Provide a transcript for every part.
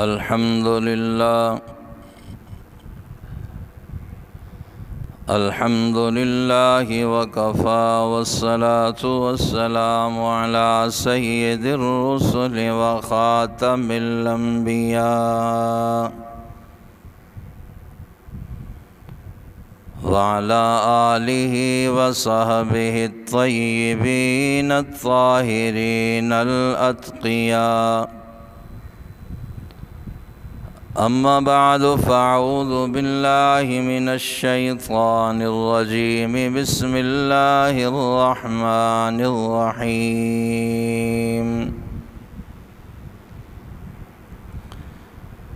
الحمد لله الحمد لله وكفى والصلاة والسلام على سيد الرسل وخاتم الأنبياء وعلى آله وصحبه الطيبين الطاهرين الأتقياء. أما بعد فأعوذ بالله من الشيطان الرجيم. بسم الله الرحمن الرحيم.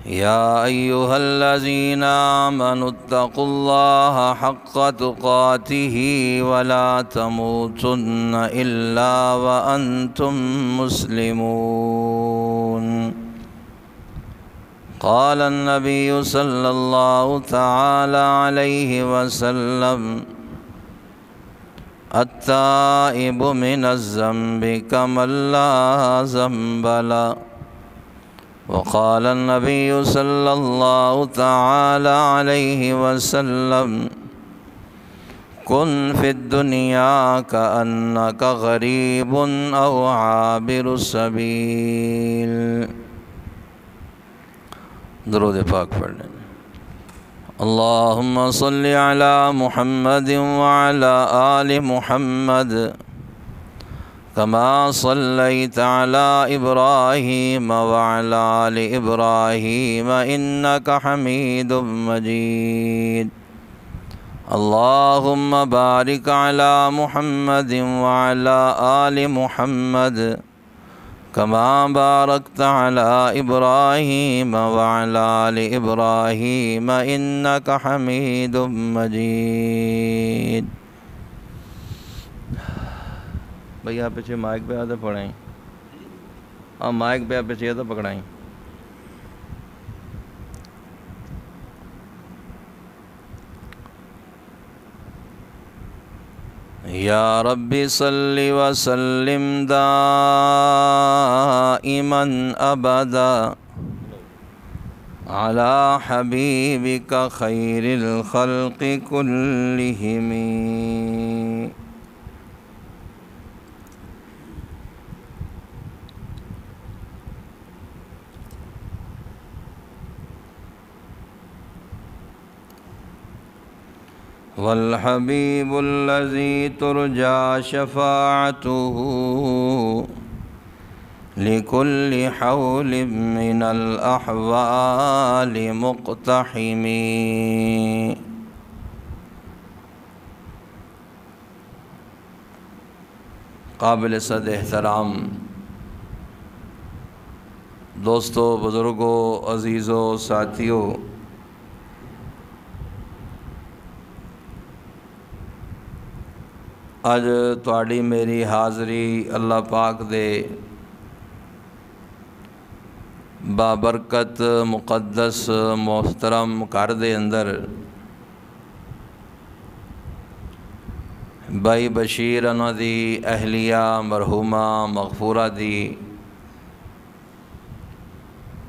يا أيها الذين آمنوا اتقوا الله حق تقاته ولا تموتن إلا وأنتم مسلمون. قال النبي صلى الله تعالى عليه وسلم: التائب من الذنب كمن لا ذنب له. وقال النبي صلى الله تعالى عليه وسلم: كن في الدنيا كأنك غريب أو عابر السبيل. درود پاک پڑھ لیں. اللہم صل علی محمد وعلی آل محمد کما صلیت علی ابراہیم وعلی آل ابراہیم انک حمید مجید. اللہم بارک علی محمد وعلی آل محمد کما بارکت علی ابراہیم وعلی آل ابراہیم انک حمید مجید. بھئی آپ پیچھے مائک پہ آتے پڑھائیں. مائک پہ آپ پیچھے آتے پکڑائیں. یا رب صل وسلم دائما ابدا علی حبیبک خیر الخلق کلہم. والحبیب الذی ترجى شفاعته لكل حول من الأحوال مقتحم. قابل صد احترام دوستو، بزرگوں، عزیزوں، ساتھیوں، اج تواڈی میری حاضری اللہ پاک دے بابرکت مقدس محترم گھر دے اندر بائی بشیر انہاں دی اہلیہ مرحومہ مغفورہ دی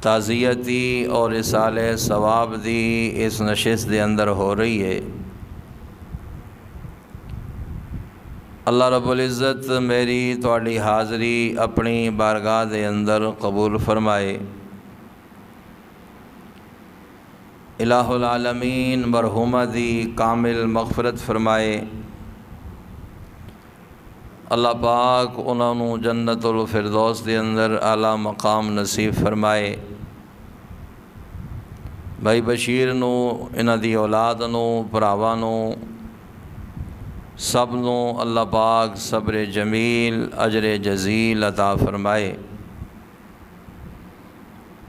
تعزیتی اور اصال ثواب دی اس نشست دے اندر ہو رہی ہے. اللہ رب العزت میری تواڈی حاضری اپنی بارگاہ دے اندر قبول فرمائے. الہ العالمین مرحومہ دی کامل مغفرت فرمائے. اللہ پاک انہاں نوں جنت الفردوس دے اندر اعلیٰ مقام نصیب فرمائے. بھائی بشیر نوں، انہاں دی اولاد نوں، بھراواں نوں، سب نوں اللہ پاک صبر جمیل اجر جزیل عطا فرمائے.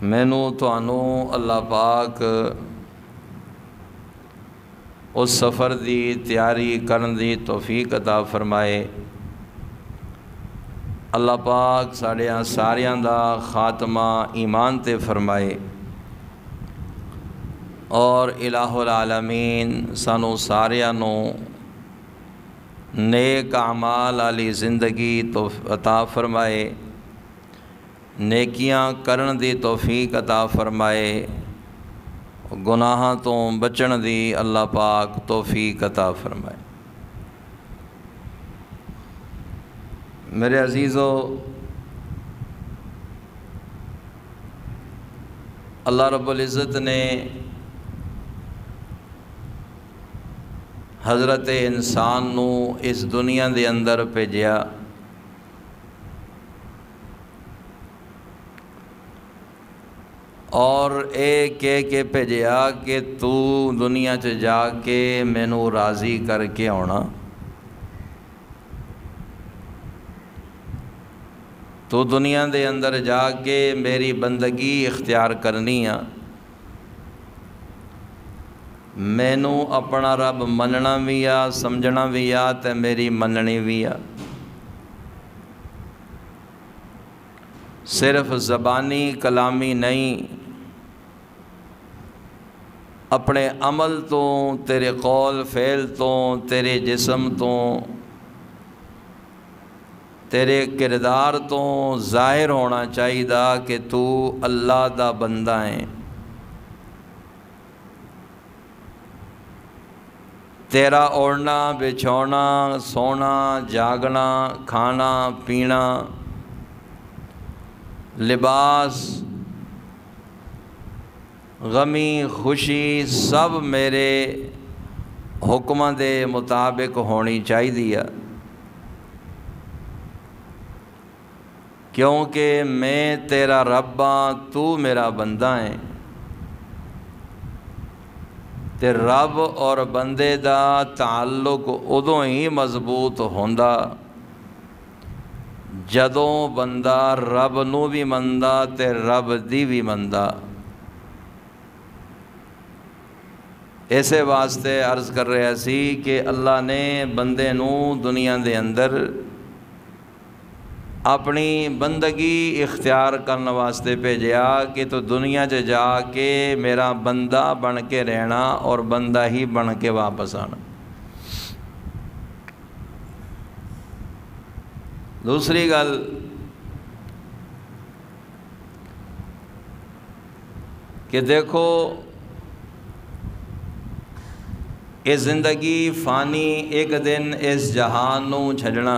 مینوں تانوں اللہ پاک اس سفر دی تیاری کرن دی توفیق عطا فرمائے. اللہ پاک ساڑیاں ساریاں دا خاتمہ ایمان تے فرمائے اور الہ العالمین سانوں ساریاں نوں نیک اعمال والی زندگی تو عطا فرمائے. نیکیاں کرن دی توفیق عطا فرمائے، گناہاں تو بچن دی اللہ پاک توفیق عطا فرمائے۔ میرے عزیزو، اللہ رب العزت نے حضرت انسان نو اس دنیا دے اندر بھیجیا، اور اے کہہ کے بھیجیا کہ تو دنیا چ جا کے مینوں راضی کر کے آنا، تو دنیا دے اندر جا کے میری بندگی اختیار کرنی آ، مینوں اپنا رب مننا بھی آ، سمجھنا بھی آ تے میری مننی بھی آ۔ صرف زبانی کلامی نہیں، اپنے عمل تو، تیرے قول فعل تو، تیرے جسم تو، تیرے کردار تو ظاہر ہونا چاہیے کہ تو اللہ دا بندہ ہے۔ تیرا اوڑھنا بچھونا، سونا جاگنا، کھانا پینا، لباس، غمی خوشی سب میرے حکم دے مطابق ہونی چاہیے، کیونکہ میں تیرا رب ہاں، تو میرا بندہ ہے۔ تے رب اور بندے دا تعلق ادوں ہی مضبوط ہوندا جدوں بندہ رب نو بھی مندا تے رب دی بھی مندا۔ ایسے واسطے عرض کر رہا سی کہ اللہ نے بندے نو دنیا دے اندر اپنی بندگی اختیار کرنے واسطے بھیجیا کہ تو دنیا چ جا کے میرا بندہ بن کے رہنا اور بندہ ہی بن کے واپس آنا۔ دوسری گل کہ دیکھو، یہ زندگی فانی ایک دن اس جہان نو چھڈنا،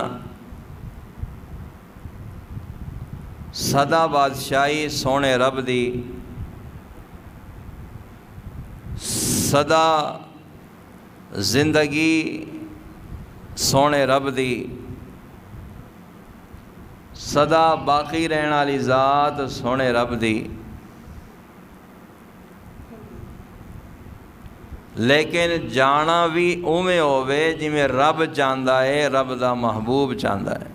سدا بادشاہی سونے رب دی، سدا زندگی سونے رب دی، سدا باقی رہن والی ذات سونے رب دی، لیکن جانا بھی اوویں ہووے جویں رب چاہندا ہے، رب دا محبوب چاہندا ہے۔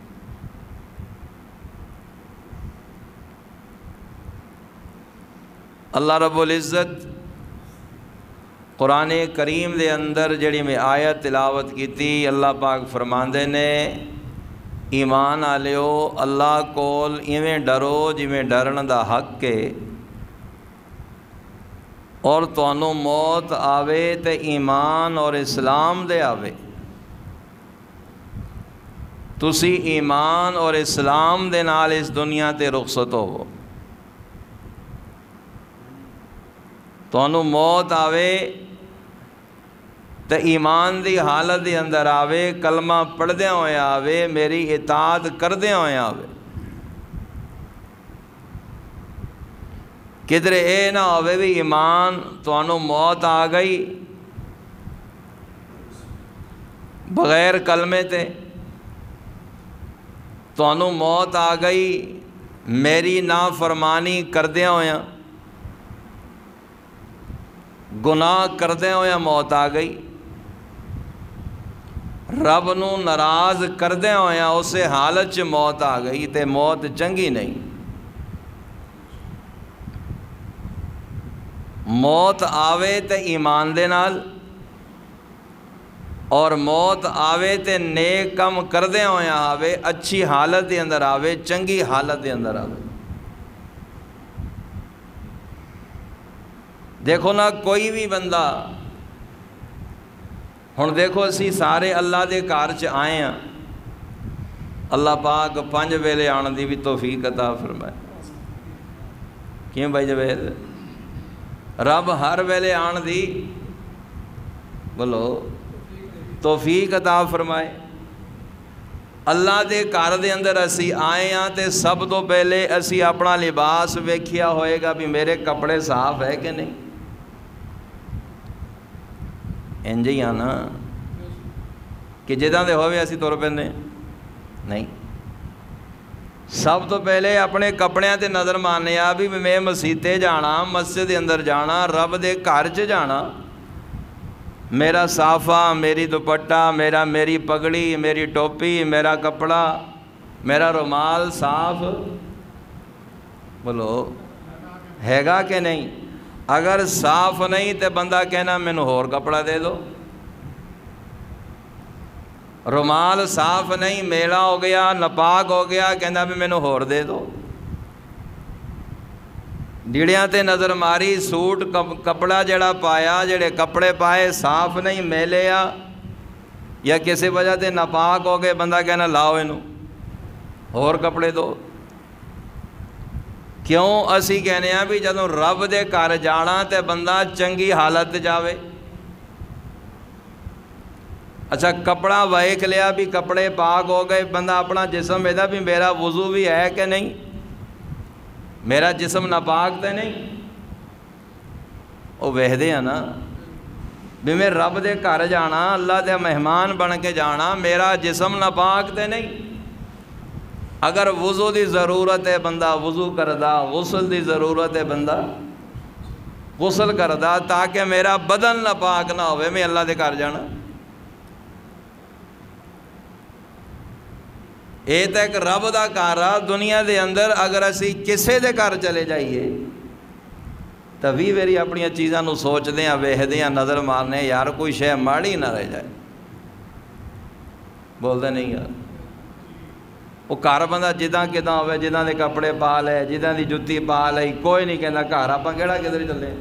اللہ رب العزت قرآن کریم دے اندر جڑی میں آیت تلاوت کیتی، اللہ پاک فرماندے نے، ایمان آلیو اللہ کول ایویں ڈرو جویں ڈرن دا حق ہے، اور تانوں موت آوے تے ایمان اور اسلام دے آوے، تسی ایمان اور اسلام دے نال اس دنیا تے رخصت ہوو۔ تانوں موت آوے تے ایمان دی حالت دے اندر آوے، کلمہ پڑھدے ہوئے آوے، میری اطاعت کردے ہوئے آوے، کدھر اے نہ ہوئے بھی ایمان تانوں موت آ گئی بغیر کلمے تے، تانوں موت آ گئی میری نافرمانی کردے ہوئے، گناہ کردے ہوئے موت آ گئی، رب نو ناراض کردے ہوئے اسے حالت چ موت آ گئی، تے موت چنگی نہیں۔ موت آوے تے ایمان دے نال، اور موت آوے تے نیک کم کردے ہوئے آوے، اچھی حالت دے اندر آوے، چنگی حالت دے اندر آوے۔ دیکھو نا کوئی بھی بندہ، ہن دیکھو اسی سارے اللہ دے گھر چ آئے ہیں، اللہ پاک 5 ویلے آن دی بھی توفیق عطا فرمائے۔ کیوں بھائی جوید؟ رب ہر ویلے آن دی بولو توفیق عطا فرمائے۔ اللہ دے گھر دے اندر اسی آئے ہاں تے سب تو پہلے اسی اپنا لباس ویکھیا ہوئے گا بھی میرے کپڑے صاف ہے کہ نہیں؟ انج ہی نا کہ جداں دے ہوئے اسی تر پیندے نہیں، سب تو پہلے اپنے کپڑیاں تے نظر مارنے آ بھی میں مسیتے جانا، مسجد دے اندر جانا، رب دے گھر چ جانا، میرا صافہ، میری دوپٹہ، میری پگڑی، میری ٹوپی، میرا کپڑا، میرا رومال صاف بولو ہے گا کہ نہیں؟ اگر صاف نہیں تو بندہ کہنا مینوں ہور کپڑا دے دو۔ رومال صاف نہیں، میلا ہو گیا، ناپاک ہو گیا، کہنا بھی مینوں ہور دے دو۔ ڈیڑیاں تے نظر ماری، سوٹ کپڑا جڑا پایا، جڑے کپڑے پائے صاف نہیں، میلے آ یا کسی وجہ تے ناپاک ہو گئے، بندہ کہنا لاؤ انہوں اور کپڑے دو۔ کیوں اسی کہنے ہیں بھی جدوں رب دے گھر جانا تے بندہ چنگی حالت جاوے۔ اچھا کپڑا ویکھ لیا بھی کپڑے پاک ہو گئے، بندہ اپنا جسم ویدا بھی میرا وضو بھی ہے کہ نہیں، میرا جسم ناپاک تے نہیں؟ وہ ویکھدے ہیں نا بھی میں رب دے گھر جانا، اللہ دے مہمان بن کے جانا، میرا جسم ناپاک تے نہیں؟ اگر وضو دی ضرورت ہے بندہ وضو کردا، غسل دی ضرورت ہے بندہ غسل کردا، تاکہ میرا بدن ناپاک نہ ہوئے، میں اللہ دے گھر جانا۔ یہ تو ایک رب دا گھر آ دنیا دے اندر، اگر اسی کسے دے گھر چلے جائیے تو بھی میری اپنی چیزاں نو سوچدے ہیں، ویکھدے ہیں، نظر مارنے یار کوئی شے ماڑی نہ رہ جائے۔ بولدے نہیں یار، وہ گھر بندہ جداں کداں ہوئے، جداں دے کپڑے پا لے، جداں دی جُتی پا لئی، کوئی نہیں کہندا گھر آپاں کیڑا کدھر چلے،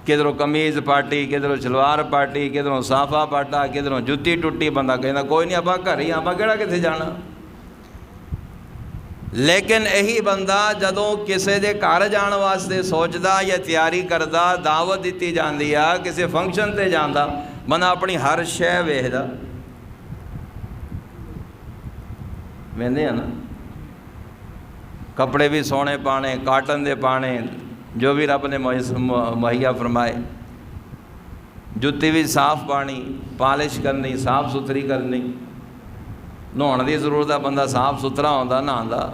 کدھروں قمیض پاٹی، کدھروں شلوار پاٹی، کدھروں صافہ پاٹا، کدھروں جُتی ٹُٹی، بندہ کہندا کوئی نہیں آپاں گھر ہی، آپاں کیڑا کتھے جانا۔ لیکن یہی بندہ جدوں کسے دے گھر جان واسطے سوچدا یا تیاری کردا، دعوت دیتی جاندی آ، کسے فنکشن تے جاندا، بندہ اپنی ہر شے ویکھدا، ویندے ہیں نا، کپڑے بھی سونے پانے، کاٹن دے پانے، جو بھی رب نے مہیا فرمائے، جُتی بھی صاف پانی، پالش کرنی، صاف ستھری کرنی، نہاؤن دی ضرورت ہے، بندہ صاف ستھرا ہوندا، نہاندا،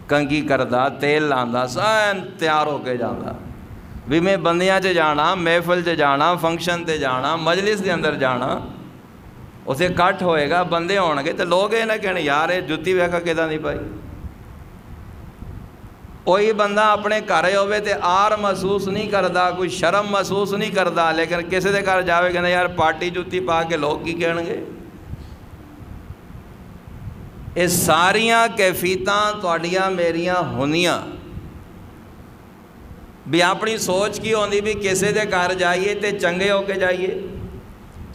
کنگھی کردا، تیل لاندا، سب تیار ہو کے جاندا بھی میں بندیاں چ جانا، محفل چ جانا، فنکشن تے جانا، مجلس دے اندر جانا، اسے کٹ ہوئے گا، بندے ہون گے تو لوگ یہ نہ کہنے یار یہ جُتی ویکھا کداں نہیں پائی۔ کوئی بندہ اپنے گھر ہوئے تے آر محسوس نہیں کردا، کوئی شرم محسوس نہیں کردا، لیکن کسی دے گھر جاوے کہنا یار پارٹی جُتی پا کے لوگ کی کہن گے۔ یہ ساریاں کیفیتاں تواڈیاں میریاں ہونیاں بھی اپنی سوچ کی ہوندی بھی کسی دے گھر جائیے تے چنگے ہو کے جائیے،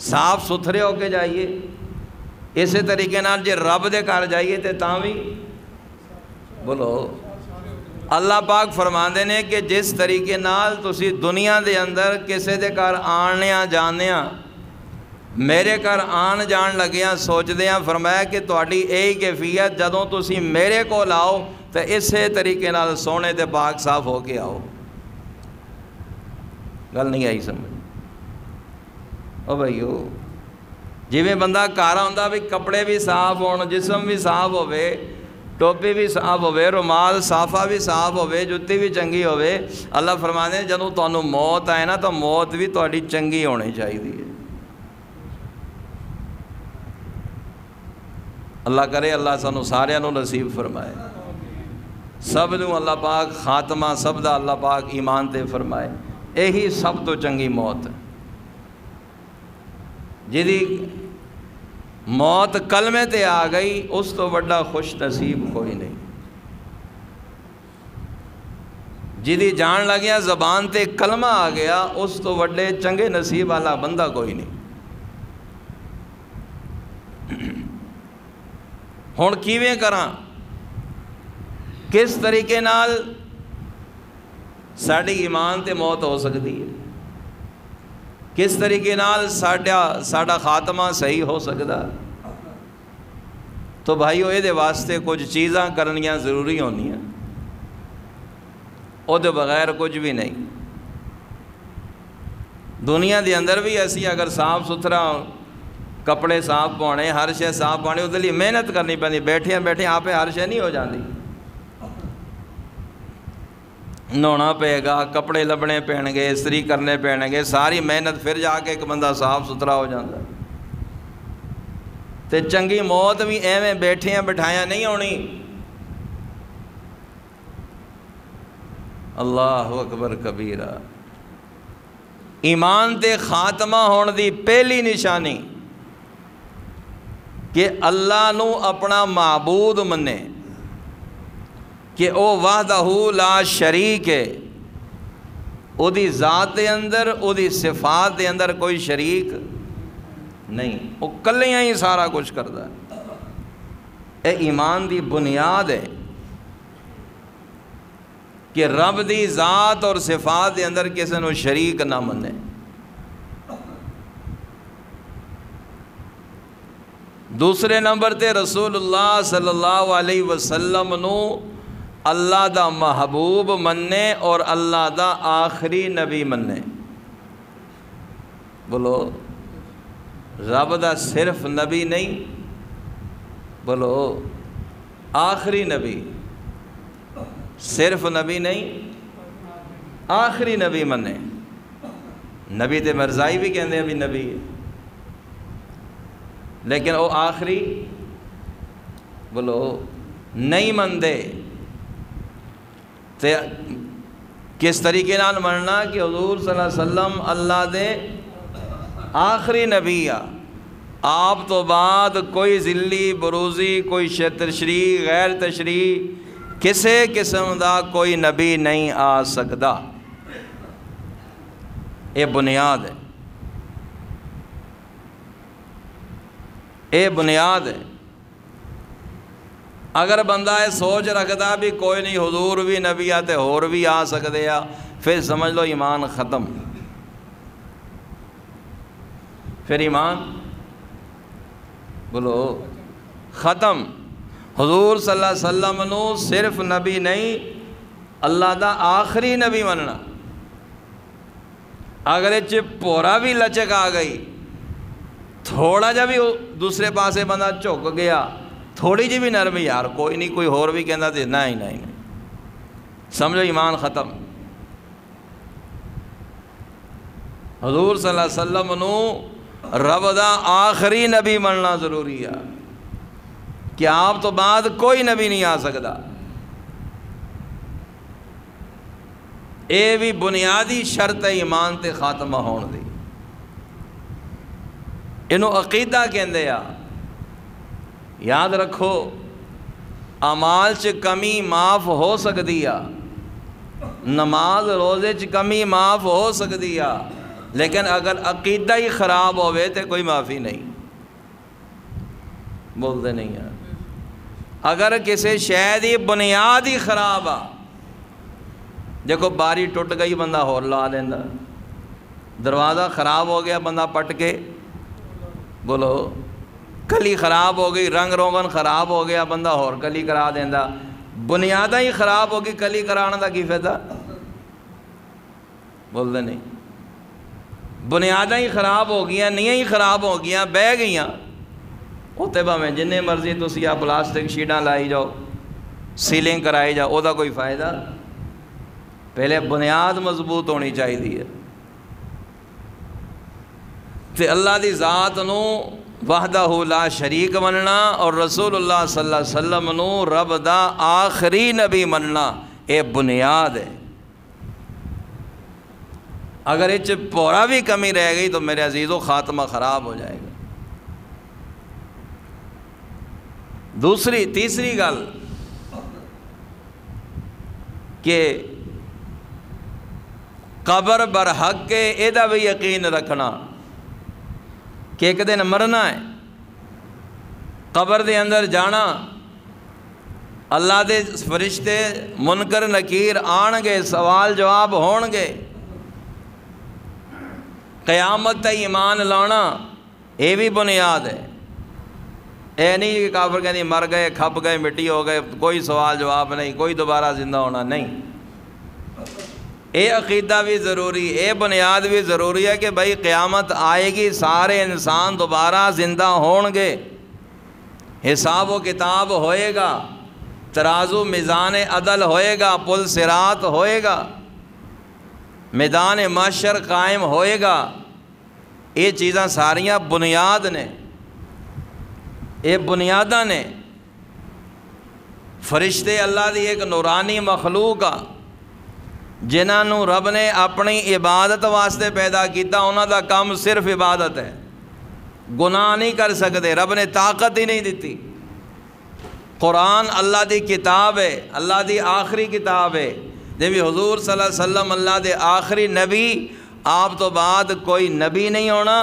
صاف ستھرے ہو کے جائیے۔ اسی طریقے نال جے رب دے گھر جائیے تے تاں بھی بولو اللہ پاک فرماندے نے کہ جس طریقے نال تسی دنیا دے اندر کسے دے گھر آنیاں جانیاں، میرے گھر آن جان لگیاں سوچدیاں، فرمایا کہ تواڈی یہی کیفیت جدوں تسی میرے کول آؤ تو اسی طریقے نال سونے تے پاک صاف ہو کے آؤ۔ گل نہیں آئی سمجھ؟ او بھائیو جویں بندہ گھر آندا بھی کپڑے بھی صاف ہون، جسم بھی صاف ہوئے، ٹوپی بھی صاف ہوئے، رومال صافہ بھی صاف ہوئے، جُتی بھی چنگی ہوئے، اللہ فرماندے ہیں جدوں تانوں موت آئے نا تو موت بھی تہاڈی چنگی ہونی چاہیے۔ اللہ کرے اللہ سانوں ساریاں نوں نصیب فرمائے، سب نوں اللہ پاک خاتمہ سب دا اللہ پاک ایمان تے فرمائے۔ یہی سب تو چنگی موت ہے، جدی موت کلمے تے آ گئی اس تو بڑا خوش نصیب کوئی نہیں۔ جدی جان لگیا زبان تے کلمہ آ گیا اس تو بڑے چنگے نصیب والا بندہ کوئی نہیں۔ ہن کیویں کراں؟ کس طریقے نال ساڈی ایمان تے موت ہو سکتی ہے، کس طریقے نال ساڈا خاتمہ صحیح ہو سکتا. تو بھائیو یہ واسطے کچھ چیزاں کرنیاں ضروری ہونیاں، او دے بغیر کچھ بھی نہیں. دنیا دے اندر بھی اسی اگر صاف ستھرا کپڑے صاف پانے، ہر شے صاف پانے، اس لیے محنت کرنی پہنی. بیٹھے آپ ہر شے نہیں ہو جاندی. نہونا پے گا، کپڑے لبنے پین گے، استری کرنے پین گے، ساری محنت پھر جا کے ایک بندہ صاف ستھرا ہو جاتا. تے چنگی موت بھی ایویں بیٹھیاں بٹھائیاں نہیں ہونی. اللہ اکبر کبیرہ. ایمان تے خاتمہ ہون دی پہلی نشانی کہ اللہ نو اپنا معبود منے، کہ او وحدہ لا شریک ہے، او دی ذات دے اندر، او دی صفات دے اندر کوئی شریک نہیں، وہ کلیاں ہی سارا کچھ کرتا ہے. اے ایمان دی بنیاد ہے کہ رب دی ذات اور صفات دے اندر کسی نو شریک نہ منے. دوسرے نمبر تے رسول اللہ صلی اللہ علیہ وسلم نو اللہ دا محبوب مننے اور اللہ دا آخری نبی مننے. بولو رب دا صرف نبی نہیں، بولو آخری نبی. صرف نبی نہیں، آخری نبی مننے. نبی تے مرزائی بھی کہندے ہیں بھی نبی ہے، لیکن وہ آخری بولو نہیں مندے. تے کس طریقے نال مننا کہ حضور صلی اللہ علیہ وسلم اللہ دے آخری نبی آ. آپ تو بعد کوئی ذلی بروزی، کوئی تشریح غیر تشریح کسے قسم دا کوئی نبی نہیں آ سکتا. یہ بنیاد ہے، یہ بنیاد ہے. اگر بندہ یہ سوچ رکھتا بھی کوئی نہیں حضور بھی نبی آتے اور بھی آ سکتے آ، پھر سمجھ لو ایمان ختم. پھر ایمان بولو ختم. حضور صلی اللہ علیہ وسلم نو صرف نبی نہیں، اللہ دا آخری نبی مننا. اگر اچ پورا بھی لچک آ گئی، تھوڑا جا بھی دوسرے پاسے بندہ جھک گیا، تھوڑی جی بھی نرمی، یار کوئی نہیں کوئی اور بھی کہندا تے نہیں، سمجھو ایمان ختم. حضور صلی اللہ علیہ وسلم نو رب دا آخری نبی مننا ضروری ہے کہ آپ تو بعد کوئی نبی نہیں آ سکتا. اے بھی بنیادی شرط ہے ایمان تے خاتمہ ہون دی. انہوں عقیدہ کہندے آ. یاد رکھو اعمال چ کمی معاف ہو سکتی آ، نماز روزے چ کمی معاف ہو سکتی آ، لیکن اگر عقیدہ ہی خراب ہوئے تو کوئی معافی نہیں. بولتے نہیں یار. اگر کسی شے دی بنیاد ہی خراب آ، دیکھو باری ٹوٹ گئی بندہ ہور لا لینا، دروازہ خراب ہو گیا بندہ پٹ کے، بولو کلی خراب ہو گئی، رنگ روغن خراب ہو گیا بندہ ہور کلی کرا دینا. بنیادیں ہی خراب ہو گئی، کلی کرانا دا کی فائدہ؟ بولتے نہیں. بنیادیں ہی خراب ہو گیا، نیاں ہی خراب ہو گیا، بہ گئیاں، اتنے بھاویں جننے مرضی تسی آ پلاسٹک شیٹاں لائی جاؤ، سیلنگ کرائی جاؤ، دا کوئی فائدہ؟ پہلے بنیاد مضبوط ہونی چاہیے. تے اللہ دی ذات نو وحدہ لا شریک مننا اور رسول اللہ صلی اللہ علیہ وسلم نو رب دا آخری نبی مننا، اے بنیاد ہے. اگر اچ پورا بھی کمی رہ گئی تو میرے عزیزو خاتمہ خراب ہو جائے گا. تیسری گل کہ قبر برحق کے ایدہ بھی یقین رکھنا کہ ایک دن مرنا ہے، قبر دے اندر جانا، اللہ دے فرشتے منکر نکیر آن گے، سوال جواب ہون گے، قیامت تے ایمان لانا یہ بھی بنیاد ہے۔ اے نہیں کہ کافر کہنی مر گئے کھپ گئے مٹی ہو گئے کوئی سوال جواب نہیں، کوئی دوبارہ زندہ ہونا نہیں۔ اے عقیدہ بھی ضروری، اے بنیاد بھی ضروری ہے کہ بھائی قیامت آئے گی، سارے انسان دوبارہ زندہ ہون گے، حساب و کتاب ہوئے گا، ترازو میزان عدل ہوئے گا، پل صراط ہوئے گا، میدان محشر قائم ہوئے گا۔ یہ چیزاں ساریاں بنیاد نے، یہ بنیاداں نے۔ فرشتے اللہ دی ایک نورانی مخلوق آ جنہاں نو رب نے اپنی عبادت واسطے پیدا کیتا، انہاں دا کام صرف عبادت ہے، گناہ نہیں کر سکتے، رب نے طاقت ہی نہیں دیتی۔ قرآن اللہ دی کتاب ہے، اللہ دی آخری کتاب ہے، جب حضور صلی اللہ علیہ وسلم اللہ دے آخری نبی، آپ تو بعد کوئی نبی نہیں ہونا،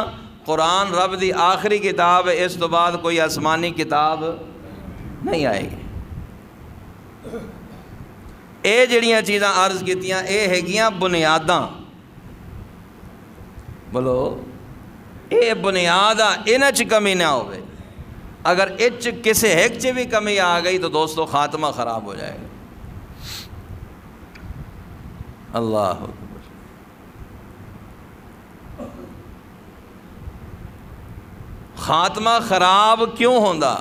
قرآن رب دی آخری کتاب ہے، اس تو بعد کوئی آسمانی کتاب نہیں آئے گی۔ اے جڑیاں چیزاں عرض کیتیاں اے ہیگیاں بنیاداں، بولو اے بنیاداں، انہاں چ کمی نہ ہوئے، اگر اچ کسی ایک چ بھی کمی آ گئی تو دوستو خاتمہ خراب ہو جائے گا۔ اللہ اکبر۔ خاتمہ خراب کیوں ہوندا؟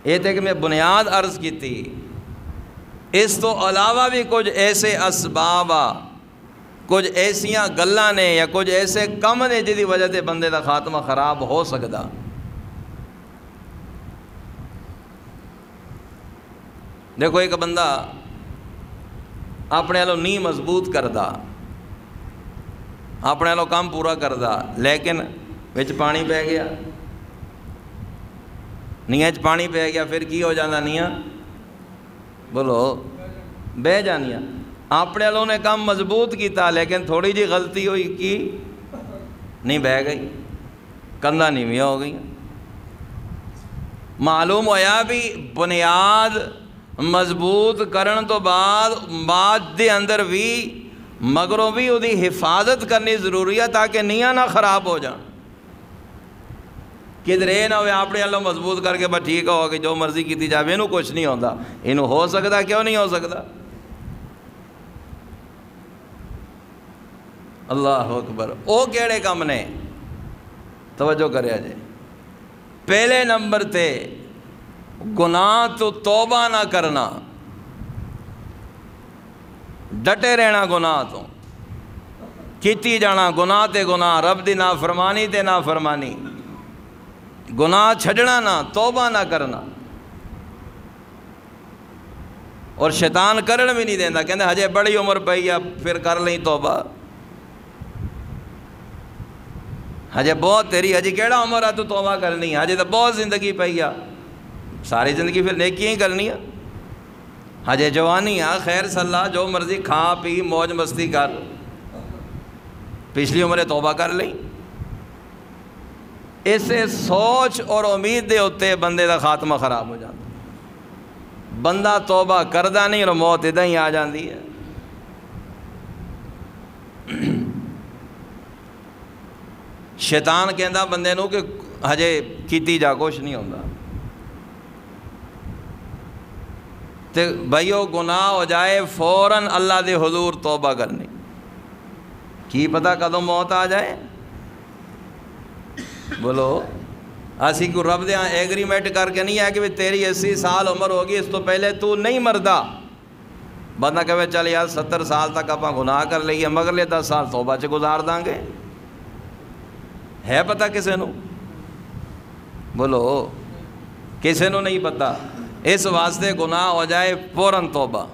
یہ تے کہ میں بنیاد عرض کی تھی، اس تو علاوہ بھی کچھ ایسے اسباب آ، کچھ ایسیاں گلاں نے یا کچھ ایسے کم نے جدی وجہ تے بندے دا خاتمہ خراب ہو سکدا۔ دیکھو ایک بندہ اپنے والوں نہیں مضبوط کردا، اپنے والوں کام پورا کردا، لیکن وچ پانی پہ گیا، نیاں چ پانی پہ گیا، پھر کی ہو جانا نیاں؟ بولو بہ جانیاں۔ اپنے والوں نے کام مضبوط کیتا لیکن تھوڑی جی غلطی ہوئی کی نہیں بہ گئی، کندھا نیویاں ہو گئی۔ معلوم ہویا بھی بنیاد مضبوط کرن تو بعد دے اندر بھی مگروں بھی وہ دی حفاظت کرنی ضروری ہے تاکہ نیاں نہ خراب ہو جان۔ کدھرے نہ ہوئے اپنے اللہ مضبوط کر کے بس ٹھیک ہو کہ جو مرضی کیتی جاوے، انہوں کچھ نہیں ہوتا، انہوں ہو سکتا، کیوں نہیں ہو سکتا؟ اللہ اکبر۔ او کیڑے کم نے؟ توجہ کریا جے۔ پہلے نمبر تے گناہ تو توبہ نہ کرنا، ڈٹے رہنا گناہ تو، کیتی جانا گناہ تے گناہ، رب دی نافرمانی تے نافرمانی، گناہ چھڑنا نہ، توبہ نہ کرنا۔ اور شیطان کرن بھی نہیں دینا، کہندے ہجے بڑی عمر پئی ہے پھر کر لیں توبہ، ہجے بہت تیری ہجے کیڑا عمر ہے تو توبہ کرنی ہے، ہجے تو بہت زندگی پئی ہے، ساری زندگی پھر نیکیاں ہی کرنی ہے، ہجے جوانی ہے، خیر صلاح جو مرضی کھا پی موج مستی کر، پچھلی عمریں توبہ کر لیں۔ اسے سوچ اور امید دے ہوتے بندے دا خاتمہ خراب ہو جاتا، بندہ توبہ کردہ نہیں اور موت ادھا ہی آ جاندی ہے۔ شیطان کہندا بندے نو کہ ہجے کیتی جا کچھ نہیں ہوتا، تے بھائیو گناہ ہو جائے فوراً اللہ دے حضور توبہ کرنی، کی پتہ کدوں موت آ جائے۔ بولو اسی کو رب دے ایگریمنٹ کر کے نہیں ہے کہ تیری 80 سال عمر ہوگی اس تو پہلے تو نہیں مردہ، بندہ کہے چل یار 70 سال تک آپ گناہ کر لئیے مگر لے 10 سال توبہ چ گزار داں گے، ہے پتہ کسے نو؟ بولو کسے نو نہیں پتہ، اس واسطے گناہ ہو جائے فوراً توبہ،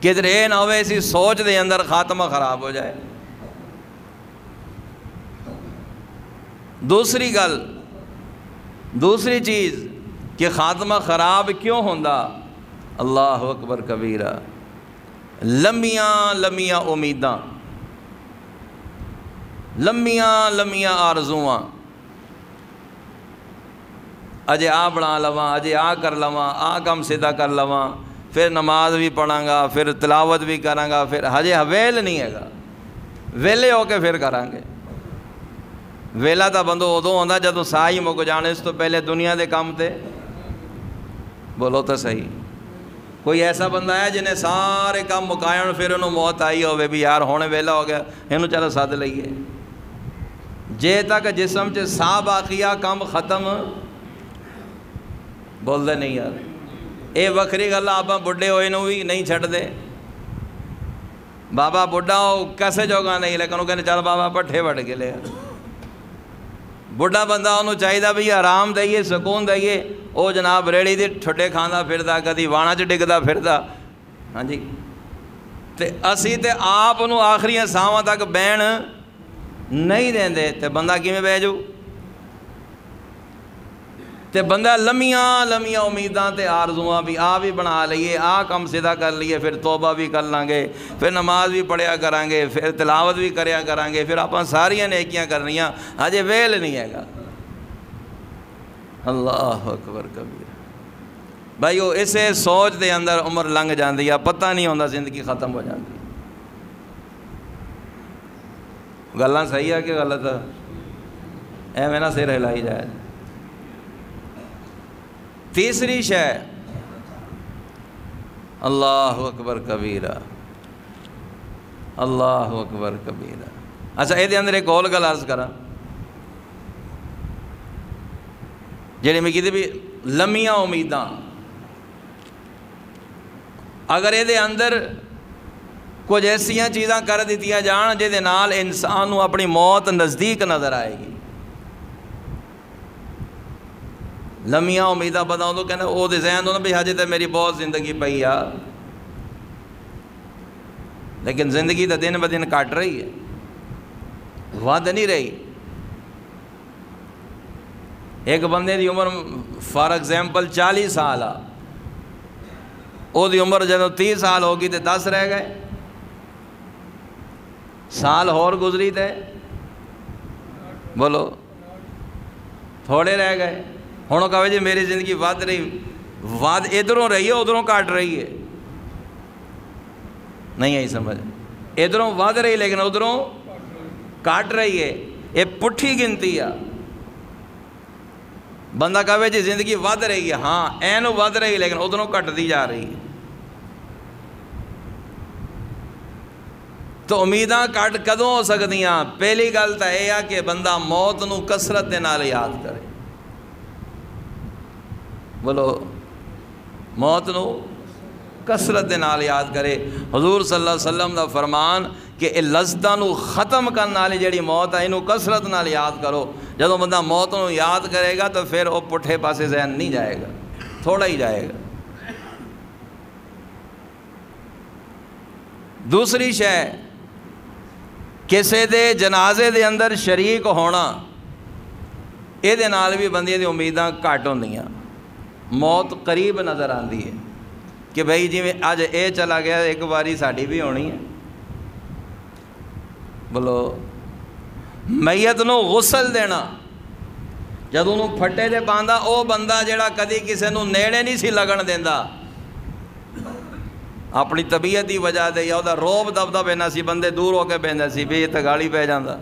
کدھر اے نہ ہوئے اسی سوچ دے اندر خاتمہ خراب ہو جائے۔ دوسری چیز کہ خاتمہ خراب کیوں ہوندا؟ اللہ اکبر کبیرہ، لمیاں امیداں، لمیاں آرزواں، اجے آ بنا لواں، اجے آ کر لواں، آ کم سیدھا کر لواں، پھر نماز بھی پڑھاں گا، پھر تلاوت بھی کراں گا، پھر ہجے ویل نہیں ہے گا، ویلے ہو کے پھر کریں گے۔ ویلا تو بندو ادو ہوندا جدوں ساہ ہی مک جانے، اس تو پہلے دنیا دے کام تے بولو تو صحیح۔ کوئی ایسا بندہ ہے جنہیں سارے کام مکائے پھر انہوں موت آئی ہوئے بھی یار ہونے ویلا ہو گیا انہوں چلو سد لئیے، جے تک جسم چ ساہ باقیہ کام ختم بول دے نہیں یار۔ اے وکری گل آپ بڈھے ہوئے نو بھی نہیں چھٹ دے، بابا بڈھا ہو کسے جوگا نہیں، لیکن وہ کہنے چل بابا پٹھے وٹ کے لے۔ بڈھا بندہ انہوں چاہیے بھی آرام دئیے، سکون دئیے، او جناب ریڑی دی ٹھٹے کھانا پھردا، کدی وانا چ ڈگدا پھردا، ہاں جی۔ تے اسی تے آپ انہوں آخری ساواں تک بہن نہیں دیں دے، تے بندہ کیویں بہ جو؟ تے بندہ لمیاں لمیاں امیداں تے آرزواں بھی آ بھی بنا لئیے، آ کم سیدھا کر لئیے، پھر توبہ بھی کر لیں گے، پھر نماز بھی پڑھیا کریں گے، پھر تلاوت بھی کریا کریں گے، پھر آپ ساریاں نیکیاں کرنیاں، ہجے ویل نہیں ہے گا۔ اللہ اکبر کبیر۔ بھائی وہ اسے سوچ دے اندر عمر لنگ جاندی ہے، پتہ نہیں ہوندا زندگی ختم ہو جاندی۔ گلاں صحیح ہے کہ غلط ہے؟ ایویں نہ سر ہلائی جائے۔ تیسری شے اللہ اکبر کبیرہ، اللہ اکبر کبیرہ۔ اچھا یہ اندر ایک اور گل عرض کراں جیڑی میں کہتے بھی لمیاں امیداں، اگر یہ اندر کچھ ایسیاں چیزاں کر دیتیاں جان جے دے نال انسان نو اپنی موت نزدیک نظر آئے گی۔ لمیاں امیداں بندہ تو کہنا وہ ذہن ہونا بھی ہجے تے میری بہت زندگی پئی آ، لیکن زندگی تو دن بدن کٹ رہی ہے، ود نہیں رہی۔ ایک بندے دی عمر فار ایگزامپل 40 سال آ، او دی عمر جدوں 30 سال ہوگی تے 10 رہ گئے، سال اور گزری تے بولو تھوڑے رہ گئے۔ ہوں کہو جی میری زندگی ود رہی، ود ادھروں رہی ہے ادھروں کٹ رہی ہے، نہیں آئی سمجھ؟ ادھروں ود رہی لیکن ادھروں کٹ رہی ہے، یہ پٹھی گنتی ہے۔ بندہ کہے جی زندگی ود رہی ہے، ہاں اینو ود رہی لیکن ادھروں کٹ دی جا رہی ہے۔ تو امیداں کٹ کدوں ہو سکدیاں؟ پہلی گل تو یہ ہے کہ بندہ موت نو کسرت دے نال یاد کرے، بولو موت نو کسرت دے نال یاد کرے۔ حضور صلی اللہ علیہ وسلم دا فرمان کہ اے لذتاں نو ختم کرن والی جڑی موت ہے انہوں کسرت نال یاد کرو۔ جدوں بندہ موت نو یاد کرے گا تو پھر وہ پٹھے پاسے ذہن نہیں جائے گا، تھوڑا ہی جائے گا۔ دوسری شے کسے دے جنازے دے اندر شریک ہونا، یہ دے نال بھی بندے دی امیداں گھٹ ہوندیاں۔ موت قریب نظر آندی ہے کہ بھائی جی اج اے چلا گیا ایک باری ساڈی بھی ہونی ہے۔ بولو میت نو غسل دینا، جدوں انہوں پھٹے دے پاندا او بندہ جڑا کدی کسے نو نیڑے نہیں سی لگن دیندا، اپنی طبیعت دی وجہ دے یا دا روب دبدا پینا سی، بندے دور ہو کے بہندا سی بھی یہ تے گالی پہ جاندا،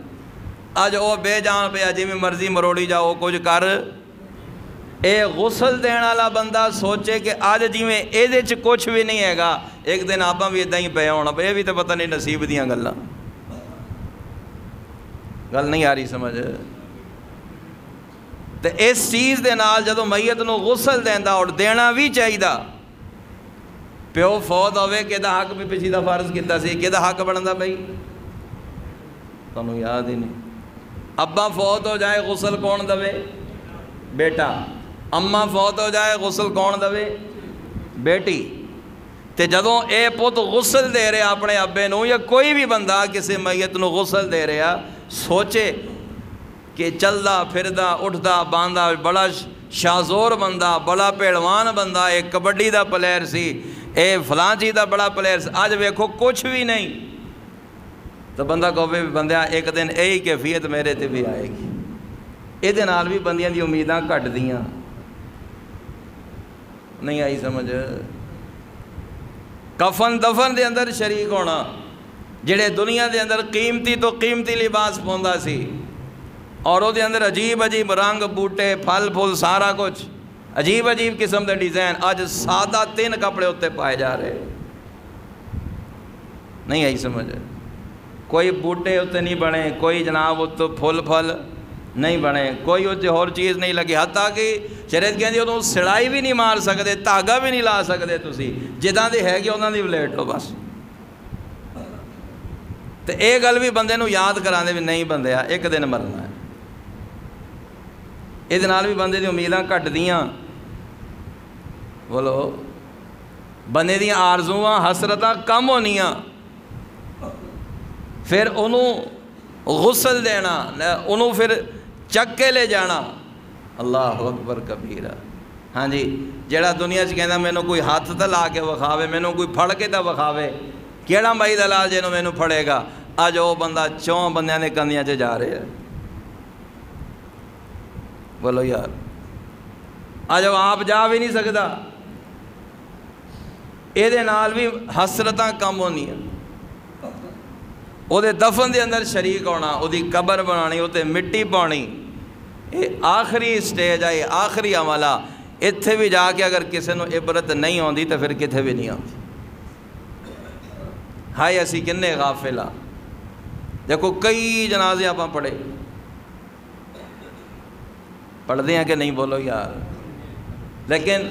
اج او بے جان پیا جویں مرضی مروڑی جاؤ کچھ کر۔ اے غسل دین والا بندہ سوچے کہ آج جویں ایدے چ کچھ بھی نہیں ہے گا، ایک دن آپاں بھی اداں ہی پے ہونا، یہ بھی تو پتہ نہیں نصیب دیاں گلاں۔ گل نہیں آ رہی سمجھ؟ تے اس چیز دے نال جدوں میت نو غسل دیندا اور دینا بھی چاہیدا، پیو فوت ہوئے کہ دا حق بھی پچھی دا فرض کیتا سی، کہ دا حق بندا بھائی تانوں یاد ہی نہیں۔ ابا فوت ہو جائے غسل کون دوے؟ بیٹا۔ اماں فوت ہو جائے غسل کون دوے؟ بیٹی۔ تے جدوں اے پت غسل دے رہا اپنے ابے نو یا کوئی بھی بندہ کسی میت نو غسل دے رہا، سوچے کہ چلدا پھردا اٹھدا باندھا بڑا شازور بندہ، بڑا پہلوان بندہ، ایک کبڈی دا پلیئر سی، اے فلاں چیز دا بڑا پلیئر سی، آج ویکھو کچھ بھی نہیں، تو بندہ کہے بندہ ایک دن یہی کیفیت میرے تے بھی آئے گی۔ یہ نال بھی بندیاں دی امیداں گھٹ دیاں۔ نہیں آئی سمجھ؟ کفن دفن دے اندر شریک ہونا، جڑے دنیا دے اندر قیمتی تو قیمتی لباس پوندا سی اور وہ دے اندر عجیب عجیب رنگ بوٹے پھل پھول سارا کچھ عجیب عجیب قسم دے ڈیزائن، اج سادہ 3 کپڑے اتنے پائے جا رہے، نہیں آئی سمجھ؟ کوئی بوٹے اتنے نہیں بنے، کوئی جناب اتنے پھل نہیں بنے، کوئی اتنے اور چیز نہیں لگی، حتیٰ کہ شریعت کہندی ادوں سڑائی بھی نہیں مار سکتے، دھاگا بھی نہیں لا سکتے، تسی جداں دی ہے کہ انہاں دی ولیٹ لو بس۔ تو یہ گل بھی بندے نو یاد کرا دے بھی نہیں بندیا ایک دن مرنا ہے، یہ نال بھی بندے دی امیداں گھٹ دیاں، بولو بندے دیاں آرزواں حسرتاں کم ہونیاں، پھر انہوں غسل دینا، انہوں پھر چک کے لے جانا، اللہ اکبر کبیرہ۔ ہاں جی، جیڑا دنیا چ کہندا مینوں کوئی ہاتھ تے لا کے وکھاوے، مینوں کوئی پھڑ کے تے وکھاوے، کیڑا بھائی دلال جنوں مینوں پھڑے گا؟ اج وہ بندہ 4 بندیاں نے کندیاں چ جا رہے ہیں، بولو یار، اج وہ آپ جا بھی نہیں سکتا، یہ نال بھی حسرتاں کم ہونیاں، وہ دفن دے اندر شریک ہونا، وہ قبر بنانی، وہ مٹی پانی، یہ آخری سٹیج ہے، یہ آخری عمل ہے، اتنے بھی جا کے اگر کسی نو عبرت نہیں ہوندی تو پھر کتنے بھی نہیں ہوندی۔ ہائے اسی کنے غافل ہاں، دیکھو کئی جنازے آپ پڑھے، پڑھتے ہیں کہ نہیں بولو یار، لیکن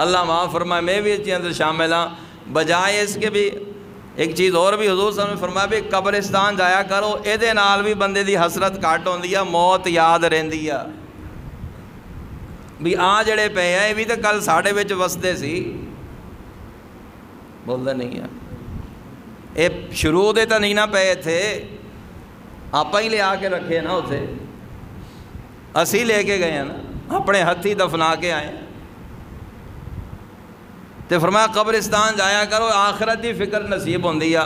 اللہ معاف فرمائے میں بھی اس کے اندر شامل ہاں، بجائے اس کے بھی ایک چیز اور بھی حضور صلی اللہ علیہ وسلم نے فرمایا بھی قبرستان جایا کرو، یہ نال بھی بندے دی حسرت گھٹ ہوندی ہے، موت یاد رہندی ہے بھی آ جڑے پے ہیں یہ بھی تو کل ساڈے وچ وسدے سی، بولدے نہیں ہے، یہ شروع دے تو نہیں نہ پے تھے، آپ ہی لے آ کے رکھے نا، اتنے اسی لے کے گئے ہیں نا، اپنے ہتھی دفنا کے آئے ہیں، تو فرمایا قبرستان جایا کرو، آخرت دی فکر نصیب ہوندی ہے،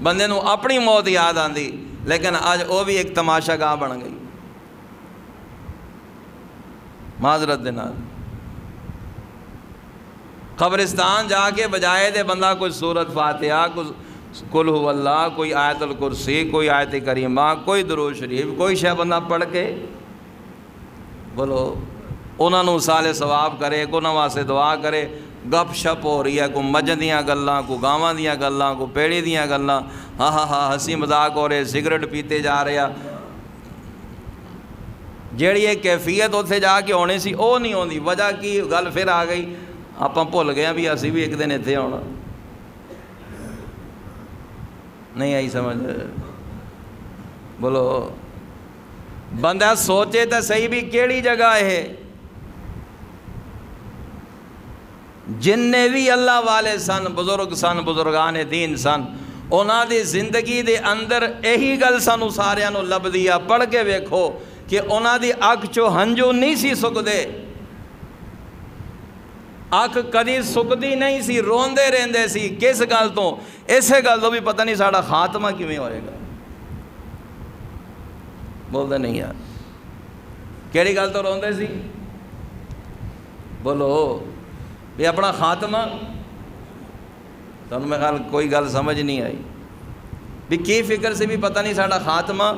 بندے نو اپنی موت یاد آندی، لیکن آج وہ بھی ایک تماشا گاہ بن گئی، معذرت دے نال قبرستان جا کے بجائے دے بندہ کوئی سورت فاتحہ، کوئی قل هو اللہ، کوئی آیت الکرسی، کوئی آیت کریمہ، کوئی درود شریف، کوئی شے بندہ پڑھ کے بولو انہاں نو سال ثواب کرے، کو انہاں واسطے دعا کرے، گپ شپ ہو رہی ہے، کوئی مجھ دیاں گلاں، کوئی گاواں دیاں گلاں، کوئی پیڑی دیاں گلاں، ہاں ہاں ہاں ہنسی مذاق ہو رہے، سگریٹ پیتے جا رہے، جیڑی ایک کیفیت اتنے جا کے ہونی سی وہ نہیں ہوندی، وجہ کی گل پھر آ گئی، آپ بھول گئے بھی اسی بھی ایک دن اتنے آنا، نہیں آئی سمجھ؟ بولو بندہ سوچے تو صحیح بھی کیڑی جگہ ہے، جن نے بھی اللہ والے سن، بزرگ سن، بزرگان دین سن، انہاں دی زندگی دے اندر یہی گل سانو ساریاں نو لبدی ہے، پڑھ کے ویکھو کہ انہاں دی اکھ چو ہنجو نہیں سی سکدے، اکھ کدی سکدی نہیں سی، روندے رہندے سی، کس گل تو؟ اسے گل تو بھی پتہ نہیں ساڑا خاتمہ کیویں ہوئے گا، بولدے نہیں یار، کیڑی گل تو روندے سی؟ بولو بھی اپنا خاتمہ، تو میں خیال کوئی گل سمجھ نہیں آئی بھی کی فکر سے بھی پتہ نہیں ساڑا خاتمہ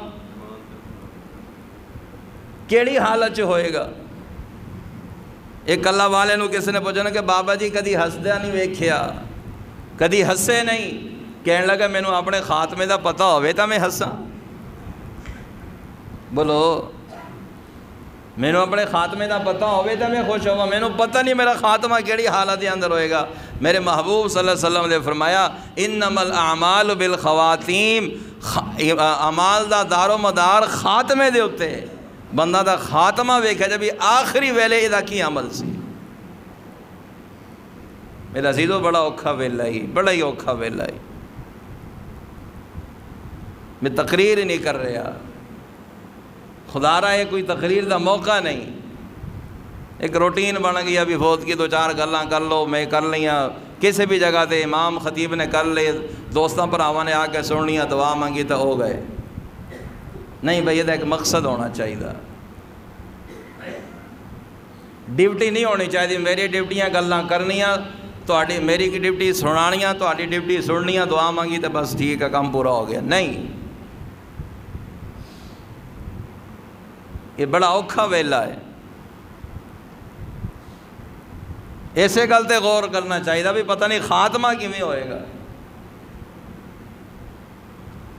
کیڑی حالت ہوئے گا۔ ایک اللہ والے نو کسی نے پوچھا نا کہ بابا جی کدی ہسدیا نہیں ویکھیا، کدی ہسے نہیں، کہنے لگا مینوں اپنے خاتمے دا پتہ ہوئے تا میں ہساں، بولو مینوں اپنے خاتمے دا پتہ ہوئے تا میں خوش ہوا، مینوں پتہ نہیں میرا خاتمہ کیڑی حالت دے اندر ہوئے گا۔ میرے محبوب صلی اللہ علیہ وسلم نے فرمایا انما الاعمال بالخواتیم، اعمال دا دار و مدار خاتمے دے اتے، بندہ دا خاتمہ ویکھا جب آخری ویلے ادا کی عمل سی۔ میرا عزیزو بڑا اوکھا ویلا ہی، بڑا ہی اوکھا ویلا ہی، میں تقریر ہی نہیں کر رہا، خدا رہا ہے کوئی تقریر دا موقع نہیں، ایک روٹین بن گئی، ابھی فوت کی 2-4 گلاں کر لو، میں کر لیاں، کسی بھی جگہ تے امام خطیب نے کر لے، دوستاں پراواں نے آ کے سننیاں، دعا مانگی تو ہو گئے، نہیں بھئی یہ ایک مقصد ہونا چاہیے، ڈیوٹی نہیں ہونی چاہیے میری ڈیوٹیاں گلاں کرنیاں تہاڈی میری کی ڈیوٹی سنانیاں تہاڈی ڈیوٹی سننیاں دعا مانگی تو بس ٹھیک ہے کام پورا ہو گیا. نہیں، یہ بڑا اوکھا ویلا ہے. ایسے گل تے غور کرنا چاہیے بھی پتہ نہیں خاتمہ کیویں ہوئے گا.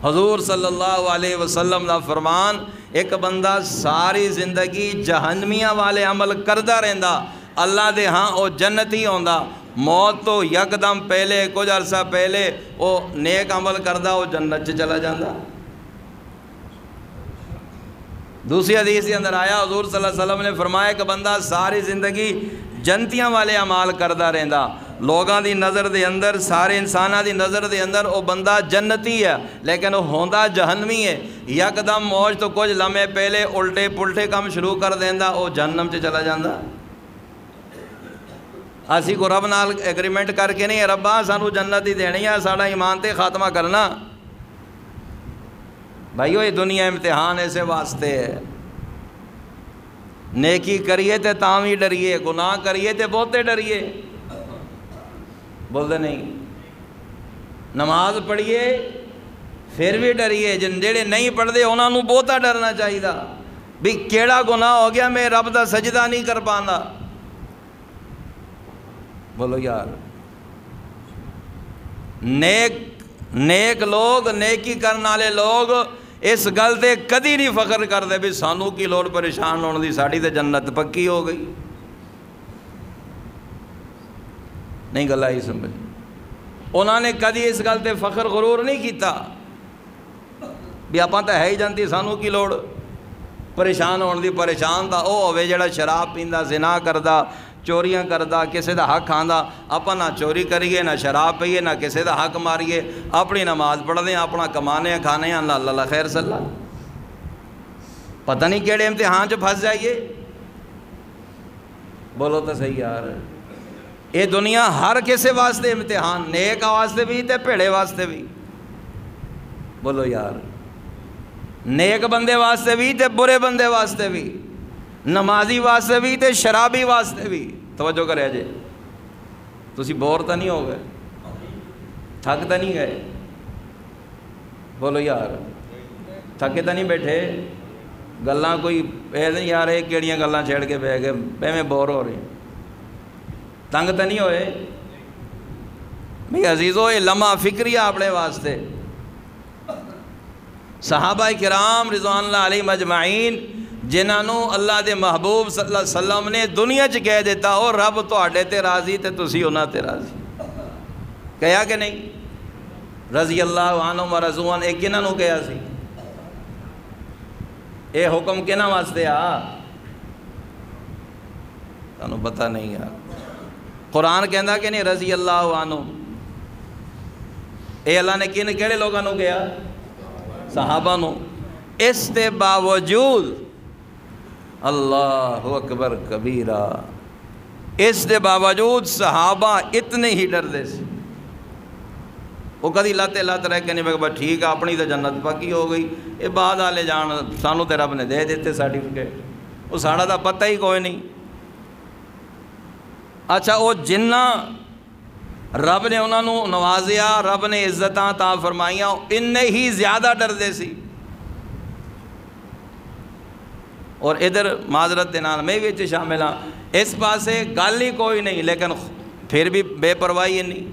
حضور صلی اللہ علیہ وسلم دا فرمان ایک بندہ ساری زندگی جہنمیاں والے عمل کردہ رہندا اللہ دے ہاں او جنتی ہوندا. موت تو یکدم پہلے کچھ عرصہ پہلے او نیک عمل کردہ او جنت چ چلا جاندا. دوسری حدیث کے اندر آیا حضور صلی اللہ علیہ وسلم نے فرمایا کہ بندہ ساری زندگی جنتیاں والے اعمال کردہ رہندا لوگاں دی نظر دے اندر سارے انساناں دی نظر دے اندر او بندہ جنتی ہے لیکن وہ ہوندا جہنمی ہے. یکدم موج تو کچھ لمحے پہلے الٹے پلٹے کام شروع کر دیندا او جہنم چ چلا جاندا. اسی کو رب نال ایگریمنٹ کر کے نہیں ربا سانو جنت ہی دینی ہے ساڑا ایمان تے خاتمہ کرنا. بھائیو یہ دنیا امتحان ایسے واسطے ہے. نیکی کریے تے تاں بھی ڈریے گناہ کریے تے بہتے ڈریے. بولتے نہیں. نماز پڑھیے پھر بھی ڈریے جڑے نہیں پڑھتے انہاں نوں بہتا ڈرنا چاہیے بھی کیڑا گناہ ہو گیا میں رب دا سجدہ نہیں کر پاندا. بولو یار نیک لوگ نیکی کرنے والے لوگ اس گل تے کدی نہیں فخر کرتے بھی سانو کی لوڑ پریشان ہونے دی ساڑی تے جنت پکی ہو گئی. نہیں گلا ہی سمجھ. انہوں نے کدی اس گل تے فخر غرور نہیں کیتا بھی آپ تو ہے ہی جانتی سانو کی لوڑ پریشان ہونے دی. پریشان تا او ہوئے جڑا شراب پیندا زنا کردا چوریاں کردا کسے دا حق کھاندا. اپا نہ چوری کریے نہ شراب پیئے نہ کسے دا حق ماریے اپنی نماز پڑھ دیں اپنا کمانے کھانے اللہ اللہ خیر صلی اللہ. پتہ نہیں کیڑے امتحان چ پھنس جائیے. بولو تو صحیح یار. یہ دنیا ہر کسے واسطے امتحان نیک واسطے بھی تے بھیڑے واسطے بھی. بولو یار نیک بندے واسطے بھی تے برے بندے واسطے بھی نمازی واسطے بھی تے شرابی واسطے بھی. توجہ کرے جے تسی بور تو نہیں ہو گئے تھک تو نہیں گئے. بولو یار تھکے تو نہیں بیٹھے گلاں کوئی اے نہیں یار یہ کیڑیاں گلاں چھیڑ کے بہ گئے پہ میں بور ہو رہے تنگ تو نہیں ہوئے. بھئی عزیزو یہ لمحہ فکریہ اپنے واسطے. صحابہ کرام رضوان اللہ علیہ مجمعین جنہوں اللہ دے محبوب صلی اللہ علیہ وسلم نے دنیا چ کہہ دیتا او رب تواڈے تے راضی تے تسی انہاں تے راضی. کہیا کہ نہیں؟ رضی اللہ عنہم و رضوان ایک کنہاں نوں کہیا سی؟ اے حکم کنہاں واسطے آ تانوں پتہ نہیں یار. قرآن کہندا کہ نہیں رضی اللہ عنہم. اے اللہ نے کہڑے لوگاں نوں کہیا؟ صحابہ نوں. اس دے باوجود اللہ اکبر کبیرہ اس دے باوجود صحابہ اتنے ہی ڈر دے سی. وہ کدی لاتے رہ کے نہیں بس ٹھیک ہے اپنی تو جنت پکی ہو گئی یہ بعد والے جان سانو تے رب نے دے دیتے سرٹیفکیٹ وہ ساڑا دا پتہ ہی کوئی نہیں. اچھا وہ جنہ رب نے انہوں نے نوازیا رب نے عزتاں تا فرمائیاں انہیں ہی زیادہ ڈر دے سی. اور ادھر معذرت دے نال میں بھی شامل ہاں اس پاسے گل ہی کوئی نہیں لیکن پھر بھی بے پرواہی ہے نہیں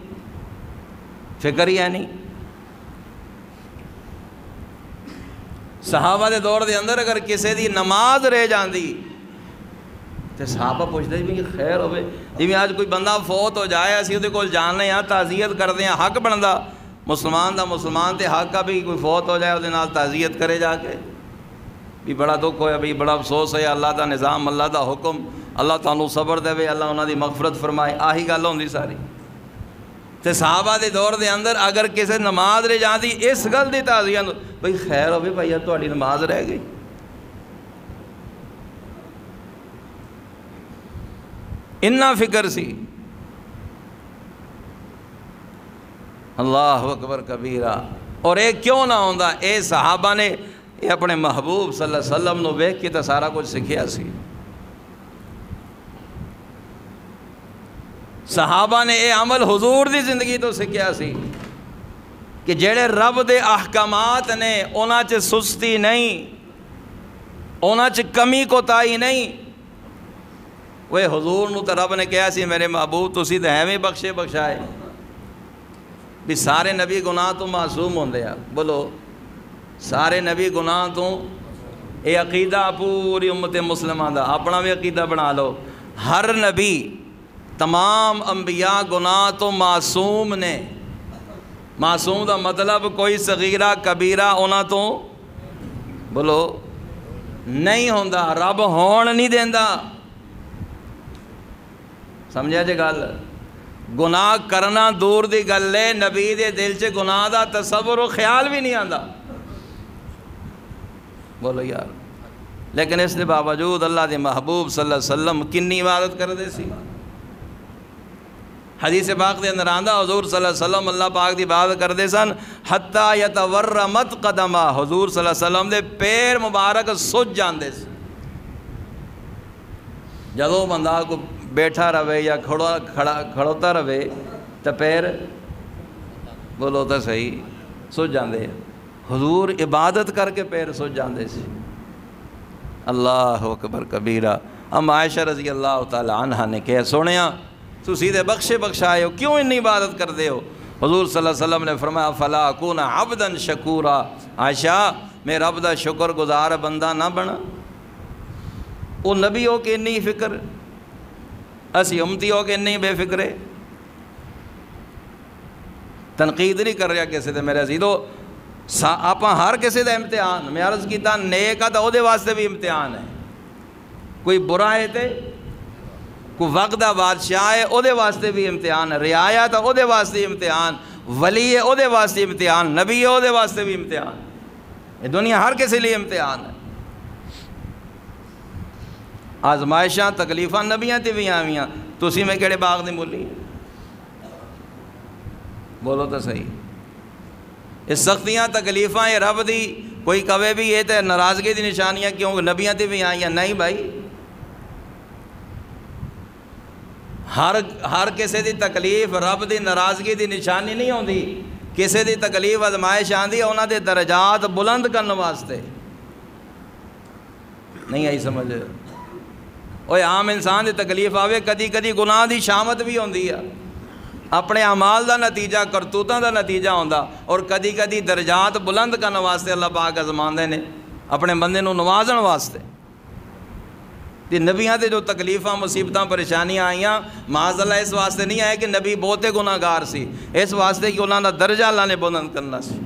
فکر ہی ہے نہیں. صحابہ دے دور دے اندر اگر کسی دی نماز رہ جاندی تو صحابہ پوچھتے بھی خیر ہوئے جی آج کوئی بندہ فوت ہو جائے اسی وہ کول جاننے ہاں تعزیت کرتے ہیں حق بندا مسلمان دا مسلمان تے حق کا بھی کوئی فوت ہو جائے وہ تعزیت کرے جا کے بھی بڑا دکھ ہویا بھی بڑا افسوس ہے اللہ دا نظام اللہ دا حکم اللہ تعالیٰ صبر دے اللہ انہاں دی مغفرت فرمائے آہی گل ہوندی ساری. تے صحابہ دے دور دے اندر اگر کسی نماز رہ جاندی اس گل دی تعزیت بھئی خیر ہوئے بھائی تہاڈی نماز رہ گئی. انہا فکر سی. اللہ اکبر کبیرہ. اور اے کیوں نہ ہوندا اے صحابہ نے اپنے محبوب صلی اللہ علیہ وسلم نو ویکھ کے تو سارا کچھ سکھیا سی. صحابہ نے یہ عمل حضور دی زندگی تو سکھیا سی کہ جڑے رب دے احکامات نے انہاں چ سستی نہیں، انہاں چ کمی کوتاہی نہیں۔ وہ حضور نو تو رب نے کہا سی میرے محبوب تسی تو ایویں بخشے بخشائے بھی سارے نبی گناہ تو معصوم ہوندے آ۔ بولو سارے نبی گناہ تو، یہ عقیدہ پوری امت مسلمہ دا، اپنا بھی عقیدہ بنا لو۔ ہر نبی تمام انبیاء گناہ تو معصوم نے۔ معصوم دا مطلب کوئی صغیرہ کبیرہ انہاں تو بولو نہیں ہوندا، رب ہون نہیں دیندا۔ سمجھا جے گل؟ گناہ کرنا دور دی گل ہے، نبی دے دل چ گناہ دا تصور و خیال بھی نہیں آندا۔ بولو یار، لیکن اس دے باوجود اللہ دے محبوب صلی اللہ علیہ وسلم کنی عبادت کر دے سی۔ حدیث پاک دے اندر آندا حضور صلی اللہ علیہ وسلم اللہ پاک دی عبادت کر دے سن حتی یتورمت قدمہ، حضور صلی اللہ علیہ وسلم دے پیر مبارک سج جاندے سی۔ جدوں بندہ کو بیٹھا رہے یا کھڑوتا رہے تو پیر بولو تو صحیح سج جاندے۔ حضور عبادت کر کے پیر سج جاندے سی۔ اللہ اکبر کبیرہ۔ ام عائشہ رضی اللہ تعالی عنہ نے کہا سونیا تسی تے بخشے بخشائے ہو، کیوں اتنی عبادت کر دے ہو؟ حضور صلی اللہ علیہ وسلم نے فرمایا فلا اکون عبدا شکورا، عائشہ میں رب دا شکر گزار بندہ نہ بنا۔ وہ نبی ہو کے نہیں فکر، اسی امتی ہو کے نہیں بے فکرے۔ تنقید نہیں کر رہا کسی دے میرے عزیزو، آپ ہر کسی دا امتحان، میں عرض کیتا نیک آتا او دے واسطے بھی امتحان ہے، کوئی برا ہے تے کوئی وقت دا بادشاہ ہے او دے واسطے بھی امتحان ہے، رعایا تا او دے واسطے امتحان، ولی ہے او دے واسطے امتحان، نبی ہے او دے واسطے بھی امتحان۔ یہ دنیا ہر کسی لیے امتحان ہے۔ آزمائشاں تکلیفاں نبیاں تے بھی آویاں، تسی میں کہڑے باغ دی مولی بولو تو صحیح۔ یہ سختیاں تکلیفاں یہ رب دی، کوئی کہے بھی یہ تے ناراضگی دی نشانیاں کیوں نبیاں تے بھی آئیاں، نہیں بھائی، ہر کسی دی تکلیف رب دی ناراضگی دی نشانی نہیں ہوندی۔ کسی دی تکلیف آزمائش آندی ہے انہاں دے درجات بلند کرنے واسطے۔ نہیں آئی سمجھ؟ اوہ عام انسان دی تکلیف آوے کدی کدی گناہ دی شامت بھی ہوندی ہے، اپنے اعمال دا نتیجہ کرتوتاں دا نتیجہ ہوندا، اور کدی کدی درجات بلند کرنے واسطے اللہ پاک آزماندے نے اپنے بندے نو نوازن واسطے۔ تے نبیاں تے جو تکلیفاں مصیبتاں پریشانیاں آئیاں معاذ اللہ اس واسطے نہیں آئے کہ نبی بہتے گناہ گار سی، اس واسطے کہ انہاں دا درجہ اللہ نے بلند کرنا سی۔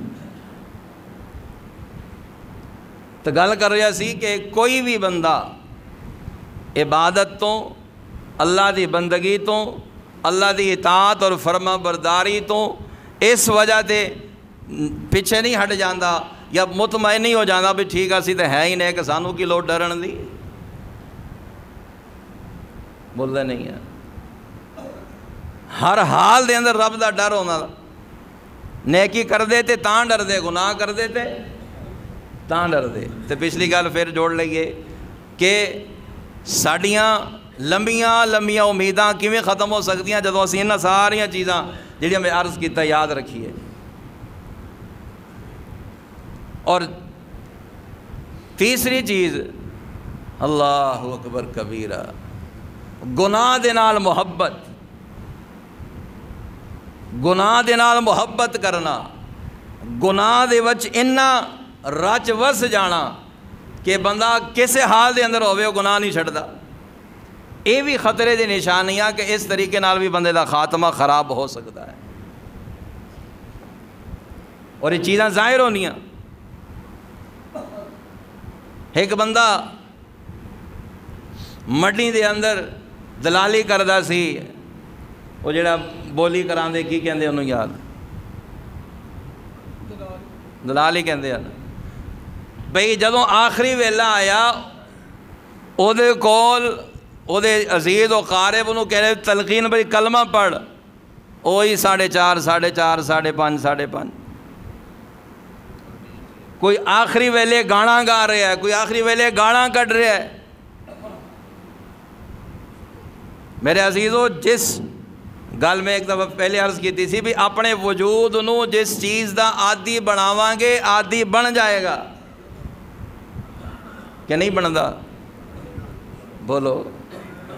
تو گل کر رہا سی کہ کوئی بھی بندہ عبادت تو، اللہ دی بندگی تو، اللہ دی اطاعت اور فرما برداری تو اس وجہ تے پیچھے نہیں ہٹ جاندہ یا مطمئن نہیں ہو جاندہ بھی ٹھیک ہے سی تے ہے ہی نہیں کہ سانوں کی لوٹ ڈرن دی، بولدے نہیں ہے۔ ہر حال دے اندر رب دا ڈر ہونا، نیکی کر دے تے تاں ڈر دے، گناہ کر دے تے تاں ڈر دے۔ تے پچھلی گل پھر جوڑ لئیے کہ ساڑیاں لمبیاں امیداں کیویں ختم ہو سکتیاں جدوں اسی انہاں ساریاں چیزاں جڑیاں میں عرض کیتا یاد رکھیے۔ اور تیسری چیز اللہ اکبر کبیرہ، گناہ دے نال محبت، گناہ دے نال محبت کرنا، گناہ دے وچ انہا رچ وس جانا کہ بندہ کسے حال دے اندر ہوئے وہ گناہ نہیں چھڑدا۔ یہ بھی خطرے دی نشانیاں کہ اس طریقے نال بھی بندے دا خاتمہ خراب ہو سکتا ہے، اور یہ چیزاں ظاہر ہونیاں۔ ایک بندہ مڈی دے اندر دلالی کردہ سی، وہ جڑا بولی کران دے کی کہندے انہوں یاد، دلالی کہندے ہیں بھئی جدوں آخری ویلا آیا او دے کول او دے عزیز و قارب انہوں کہہ رہے تلقین بھئی کلمہ پڑھ، اوہی 4:30 4:30 5:30 کوئی آخری ویلے گانا گا رہا ہے، کوئی آخری ویلے گانا کٹ رہا ہے۔ میرے عزیزو، جس گل میں ایک دفعہ پہلے عرض کی سی بھی اپنے وجود نو جس چیز دا عادی بناواں گے عادی بن جائے گا کہ نہیں بندا؟ بولو.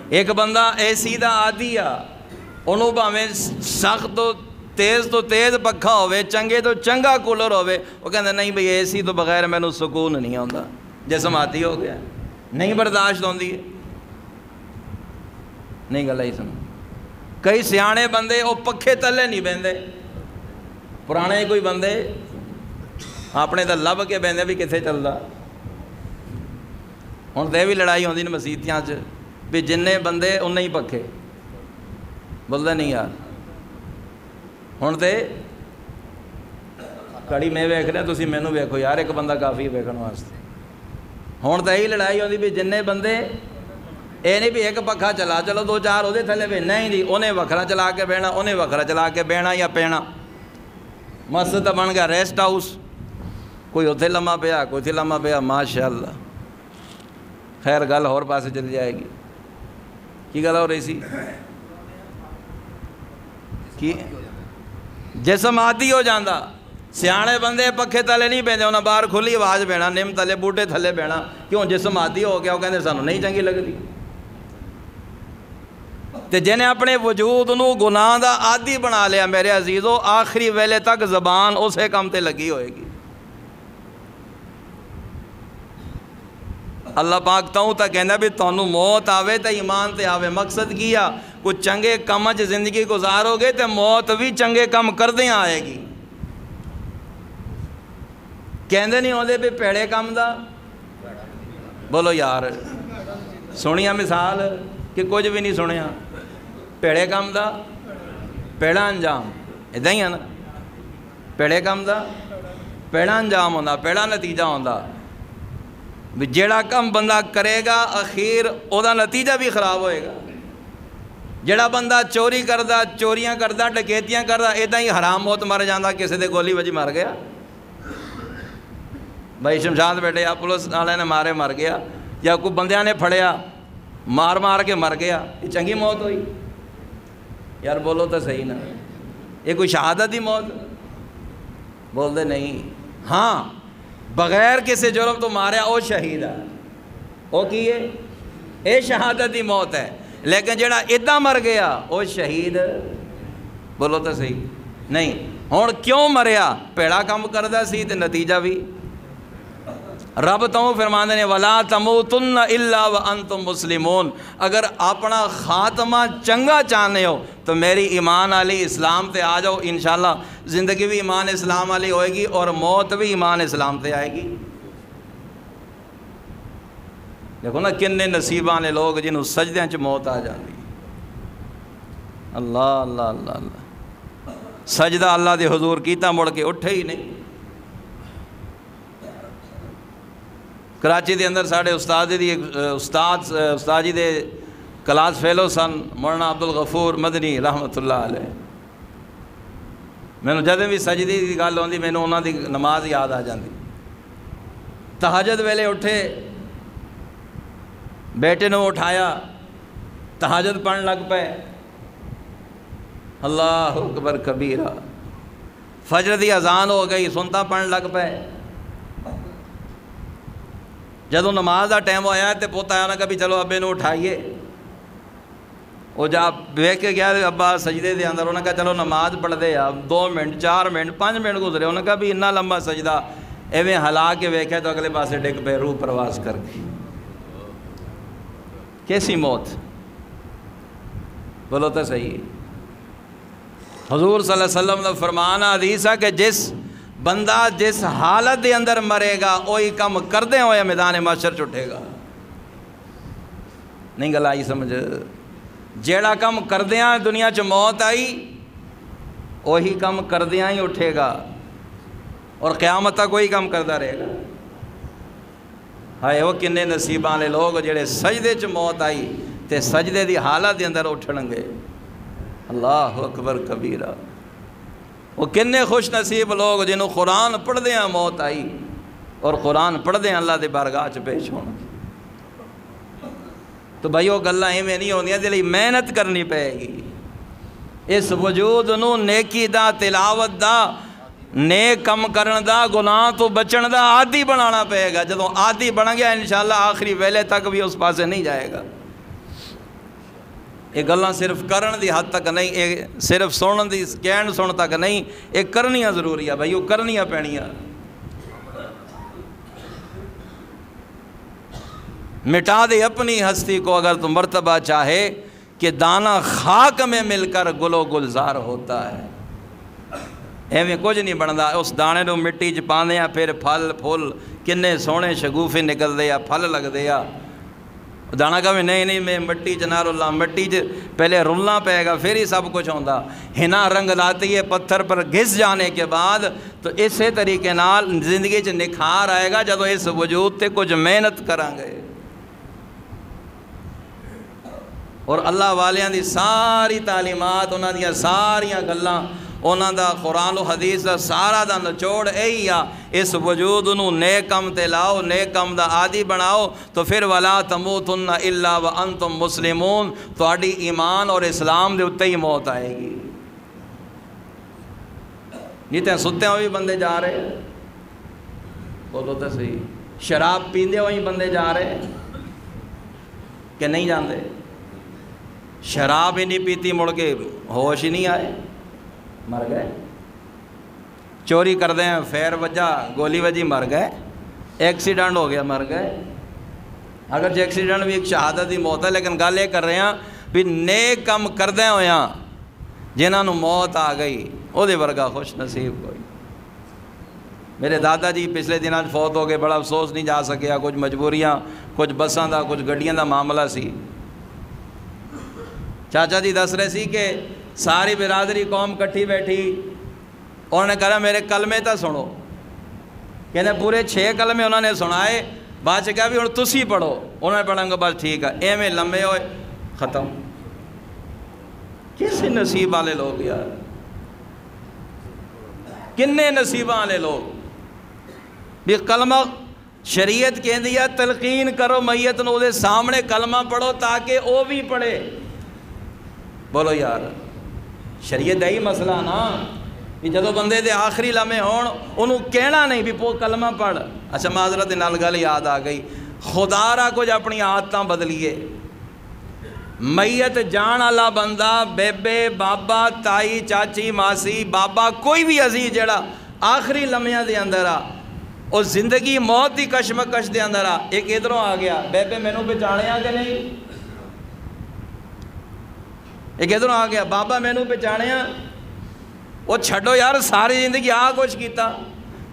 ایک بندہ اے سی دا عادی آ، انہوں بھاویں سخت تو تیز پکھا ہوئے، چنگے تو چنگا کولر ہوئے، وہ کہندے نہیں بھئی اے سی تو بغیر مینوں سکون نہیں آندا، جسم عادی ہو گیا، نہیں برداشت ہوندی ہے. نہیں گل آئی سمجھ. کئی سیانے بندے وہ پکھے تلے نہیں بہندے، پرانے کوئی بندے اپنے تو لب کے بہندے بھی کتنے چلدا. ہوں تو یہ بھی لڑائی ہوندی نا مسیتیاں چ بھی جنے بندے انہیں ہی پکھے، بولدے نہیں یار. ہوں تو کڑی میں ویکھ رہا تسی مینوں ویکھو یار، ایک بندہ کافی ہے ویکھن واسطے. ہوں تو یہی لڑائی ہوندی بھی جنے بندے یہ نہیں بھی ایک پکھا چلا چلو دو چار وہ تھلے بھی، نہیں جی انہیں وکھرا چلا کے بہنا، انہیں وکھرا چلا کے بہنا یا پینا. مسجد بن گیا ریسٹ ہاؤس، کوئی اتنے لمحہ پیا کوئی اتنے لمحہ پیا. ماشاء اللہ. خیر گل ہور پاسے چلی جائے گی. کی گل ہو رہی سی؟ کی جسم عادی ہو جاندہ. سیانے بندے پکھے تلے نہیں بہندے، انہیں باہر کھلی آواز بہنا، نم تلے بوٹے تھلے بہنا. کیوں؟ جسم عادی ہو گیا، وہ کہندے سانوں نہیں چنگی لگدی. تے جنہیں اپنے وجود نو گناہ دا عادی بنا لیا میرے عزیزو، آخری ویلے تک زبان اسے کم تے لگی ہوئے گی. اللہ پاک تاؤں تا کہنا بھی تانوں موت آوے تے ایمان تے آوے. مقصد کیا کچھ چنگے کم چ زندگی گزارو گے تے موت بھی چنگے کم کردیں آئے گی. کہندے نہیں ہوندے بھی پیڑے کم دا، بولو یار سنیا مثال کہ کچھ بھی نہیں سنیا. پیڑے کم دا پیڑا انجام، ادھا ہی ہے نا. پیڑے کم دا پیڑا انجام ہوندا، پیڑا نتیجہ ہوندا. بھی جیڑا کم بندہ کرے گا اخیر او دا نتیجہ بھی خراب ہوئے گا. جیڑا بندہ چوری کردہ، چوریاں کردہ، ڈکیتیاں کردہ، ادھا ہی حرام موت مر جاندہ، کسی دے گولی وجی مر گیا. بھائی شمشاد بیٹھے یا پولیس والے نے مارے مر گیا، یا کوئی بندیاں نے پھڑیا مار مار کے مر گیا، یہ چنگی موت ہوئی؟ یار بولو تو صحیح نا. یہ کوئی شہادت ہی موت؟ بول دے نہیں. ہاں بغیر کسی جرم تو ماریا او شہید ہے، او کیے اے شہادت ہی موت ہے. لیکن جڑا ادھا مر گیا او شہید، بولو تو صحیح نہیں. ہون کیوں مریا؟ پیڑا کم کردہ سی تے نتیجہ بھی. رب تو فرماندے نے وَلَا تَمُوتُنَّ إِلَّا وَأَنْتُمْ مُسْلِمُونَ. اگر اپنا خاتمہ چنگا چاہنے ہو تو میری ایمان علی اسلام تے آ جاؤ، انشاءاللہ زندگی بھی ایمان اسلام علی ہوئے گی اور موت بھی ایمان اسلام تے آئے گی. دیکھو نا کنے نصیباں نے لوگ جنہوں سجدیں چ موت آ جاندی. اللہ اللہ اللہ اللہ. سجدہ اللہ دے حضور کیتا مڑ کے اٹھے ہی نہیں. کراچی دے اندر ساڑھے استاد جی دے کلاس فیلو سن مولانا عبدالغفور مدنی رحمت اللہ علیہ. میں جدیں بھی سجدی دی گل ہوندی میں انہاں دی نماز یاد آ جاندی. تہجد ویلے اٹھے، بیٹے نے اٹھایا، تہجد پڑھن لگ پے. اللہ اکبر کبیرہ. فجر دی اذان ہو گئی، سنتا پڑھن لگ پے. جدوں نماز دا ٹائم ہویا تے پوتا آیا نا کہ بھی چلو ابے نو اٹھائیے. وہ جا ویکھ کے گیا ابا سجدے دے اندر، انہوں نے کہا چلو نماز پڑھ دے یا 2 منٹ 4 منٹ 5 منٹ گزرے. انہوں نے کہا بھی اتنا لمبا سجدہ ایویں ہلا کے ویکھے تو اگلے پاسے ڈگ پے، روح پرواز کر گئی. کیسی موت؟ بولو تو صحیح. حضور صلی اللہ علیہ وسلم نے فرمانا حدیث ہے کہ جس بندہ جس حالت دے اندر مرے گا وہی کم کردے ہوئے میدان محشر چھٹے گا. نہیں گل آئی سمجھ؟ جیڑا کم کردیاں دنیا چ موت آئی وہی کم کردیاں ہی اٹھے گا اور قیامت تک وہی کم کرتا رہے گا. ہائے وہ کنے نصیباں والے لوگ جڑے سجدے چ موت آئی تے سجدے دی حالت دے اندر اٹھن گے. اللہ اکبر کبیرہ. وہ کنے خوش نصیب لوگ جنہوں قرآن پڑھ دیاں موت آئی اور قرآن پڑھ دیاں اللہ دے بارگاہ چ پیش ہونا. تو بھائی وہ گلاں ایویں نہیں ہوندیاں، دے لئی محنت کرنی پے گی. اس وجود نو نیکی دا، تلاوت دا، نیک کم کرن دا، گناہ تو بچن دا عادی بنانا پئے گا. جدوں عادی بن گیا انشاءاللہ آخری ویلے تک بھی اس پاسے نہیں جائے گا. یہ گلاں صرف کرن دی حد تک نہیں، یہ صرف سنن دی کہن سن تک نہیں، یہ کرنیاں ضروری ہے بھائی، وہ کرنیاں پینیاں. مٹا دے اپنی ہستی کو اگر تو مرتبہ چاہے کہ دانہ خاک میں مل کر گل و گلزار ہوتا ہے. ایویں کچھ نہیں بنتا. اس دانے نو مٹی چ پاندے ہیں، پھر پھل پھل کنے سونے شگوفے نکلتے ہیں، پھل لگتے ہیں. دانا کہے نہیں میں مٹی چ نہ رلاں، مٹی چ پہلے رلنا پائے گا پھر ہی سب کچھ ہوتا. ہنا رنگ لاتی ہے پتھر پر گھس جانے کے بعد. تو اسی طریقے نال زندگی چ نکھار آئے گا جدو اس وجود تے کچھ محنت کریں گے. اور اللہ والیاں دی ساری تعلیمات، انہاں دیاں ساریاں گلاں، انہاں دا قرآن و حدیث دا سارا دا نچوڑ یہی آ. اس وجود نو نیک کم تے لاؤ، نیک کم دا عادی بناؤ، تو پھر ولا تموتن الا وانتم مسلمون، تہاڈی ایمان اور اسلام دے اُتے ہی موت آئے گی. نہیں تے ستے ہوئی بندے جا رہے ہیں، بولو تو صحیح. شراب پیندے ہوئی بندے جا رہے ہیں کہ نہیں جاندے؟ شراب ہی نہیں پیتی مڑ کے ہوش ہی نہیں آئے، مر گئے. چوری کر دیں فیر وجہ گولی وجی مر گئے. ایکسیڈنٹ ہو گیا مر گئے. اگرچہ ایکسیڈنٹ بھی ایک شہادت دی موت ہے، لیکن گل یہ کر رہے ہیں بھی نیک کم کردے ہویا جنہاں نو موت آ گئی او دے ورگا خوش نصیب کوئی. میرے دادا جی پچھلے دنوں فوت ہو گئے، بڑا افسوس نہیں جا سکیا. کچھ مجبوریاں، کچھ بساں دا، کچھ گڈیاں دا معاملہ سی. چاچا جی دس رہے سی کہ ساری برادری قوم کٹھی بیٹھی، انہوں نے کہا میرے کلمے تا سنو. کہنے پورے 6 کلمے انہوں نے سنائے. بعد سے کہا بھی ہوں تسی پڑھو. انہوں نے پڑھا گا بس ٹھیک ہے. ایویں لمبے ہوئے ختم. کس نصیب والے لوگ یار، کنے نصیب والے لوگ بھی. کلمہ شریعت کہندی ہے تلقین کرو میت نو، دے سامنے کلمہ پڑھو تاکہ او بھی پڑھے. بولو یار، شریعت دا ہی مسئلہ نا کہ جدو بندے دے آخری لمحے ہون انہوں کہنا نہیں بھی پو کلمہ پڑھ. اچھا معذرت نال گل یاد آ گئی، خدا را کچھ اپنی عادتاں بدلیے. میت جان والا بندہ، بیبے، بابا، تائی، چاچی، ماسی، بابا، کوئی بھی عزیز جڑا آخری لمحیاں دے اندر آ، اور زندگی موت دی کشمکش دے اندر آ، ایک ادھروں آ گیا بیبے مینوں پہچانیا کہ نہیں، ایک ادھروں آ گیا بابا مینوں پہچانیا. وہ چھڈو یار ساری زندگی آ کچھ کیتا،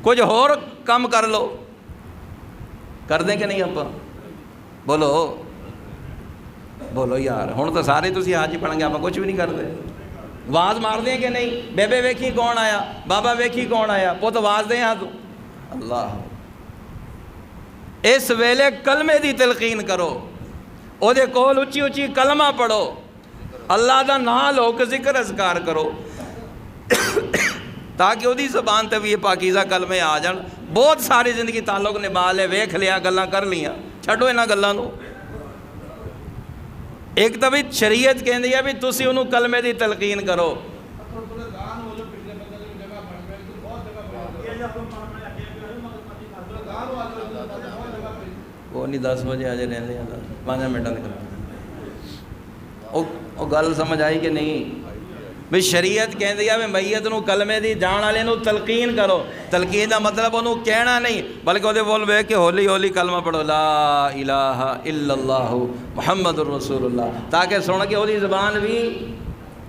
کچھ ہور کم کر لو. کر دیں کہ نہیں آپ؟ بولو بولو یار. ہوں تو سارے تسی حاجی بن گے، آپ کچھ بھی نہیں کرتے. آواز مار دیں کہ نہیں؟ بیبے ویکھی کون آیا، بابا ویکھی کون آیا، پت آواز دیں ہاں تو اللہ. اس ویلے کلمے دی تلقین کرو، او دے کول اچھی اچھی کلمہ پڑھو، اللہ دا نام لو کے ذکر اذکار کرو تاکہ وہ دی زبان تے بھی یہ پاکیزہ کلمے آ جان. بہت ساری زندگی تعلق نبھا لے، ویکھ لیا، گلاں کر لیاں، چھڈو انہاں گلاں نو. ایک تو بھی شریعت کہندی ہے بھی تسی انہوں کلمے دی تلقین کرو. وہ نہیں 10 بجے آجے رہنے 5 منٹوں نکل. وہ گل سمجھ آئی کہ نہیں؟ بھی شریعت کہندی ہے بھی میت نو کلمے دی جان والے نو تلقین کرو. تلقین دا مطلب انہوں کہنا نہیں بلکہ وہ بول بے کہ ہولی ہولی کلمہ پڑھو لا الہ الا اللہ محمد الرسول اللہ، تاکہ سن کے وہ دی زبان بھی،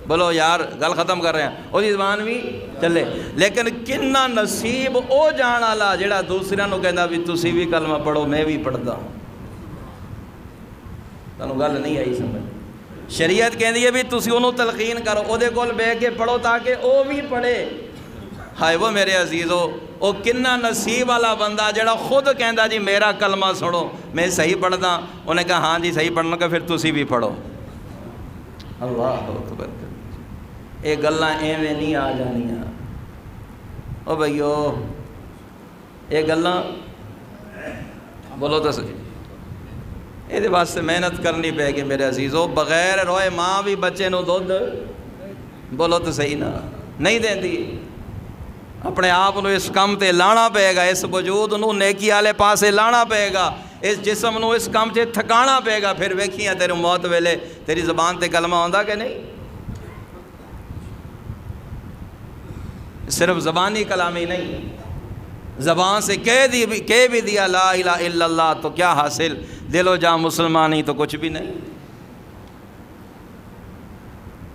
بولو یار گل ختم کر رہے ہیں، وہ دی زبان بھی چلے. لیکن کنہ نصیب او جان والا جڑا دوسرے نو کہندا بھی تسی بھی کلمہ پڑھو میں بھی پڑھدا ہوں. تانوں گل نہیں آئی سمجھ؟ شریعت کہندی ہے بھی تسی انہوں تلقین کرو، او دے کول بے کے پڑھو تاکہ او بھی پڑھے. ہائے وہ میرے عزیزو، او کنہ نصیب والا بندہ جڑا خود کہندا جی میرا کلمہ سنو میں صحیح پڑھدا. انہیں کہا ہاں جی صحیح پڑھنا کہ پھر تسی بھی پڑھو. اللہ اکبر. یہ گلاں ایویں نہیں آ جانیاں او بھائیو، یہ گلاں بولو تو صحیح. یہ واسطے محنت کرنی پے گی میرے عزیزو. بغیر روئے ماں بھی بچے نو دودھ بولو تو صحیح نا، نہیں دیندی۔ اپنے آپ نو اس کام تے لانا پے گا، اس وجود نو نیکی والے پاسے لانا پے گا، اس جسم نو اس کام تے تھکانا پے گا، پھر ویکھیاں تیرے موت ویلے تیری زبان تے کلمہ ہوندا کہ نہیں؟ صرف زبانی کلامی نہیں، زبان سے کہہ بھی دیا لا الہ الا اللہ تو کیا حاصل؟ دل و جاں مسلمانی تو کچھ بھی نہیں۔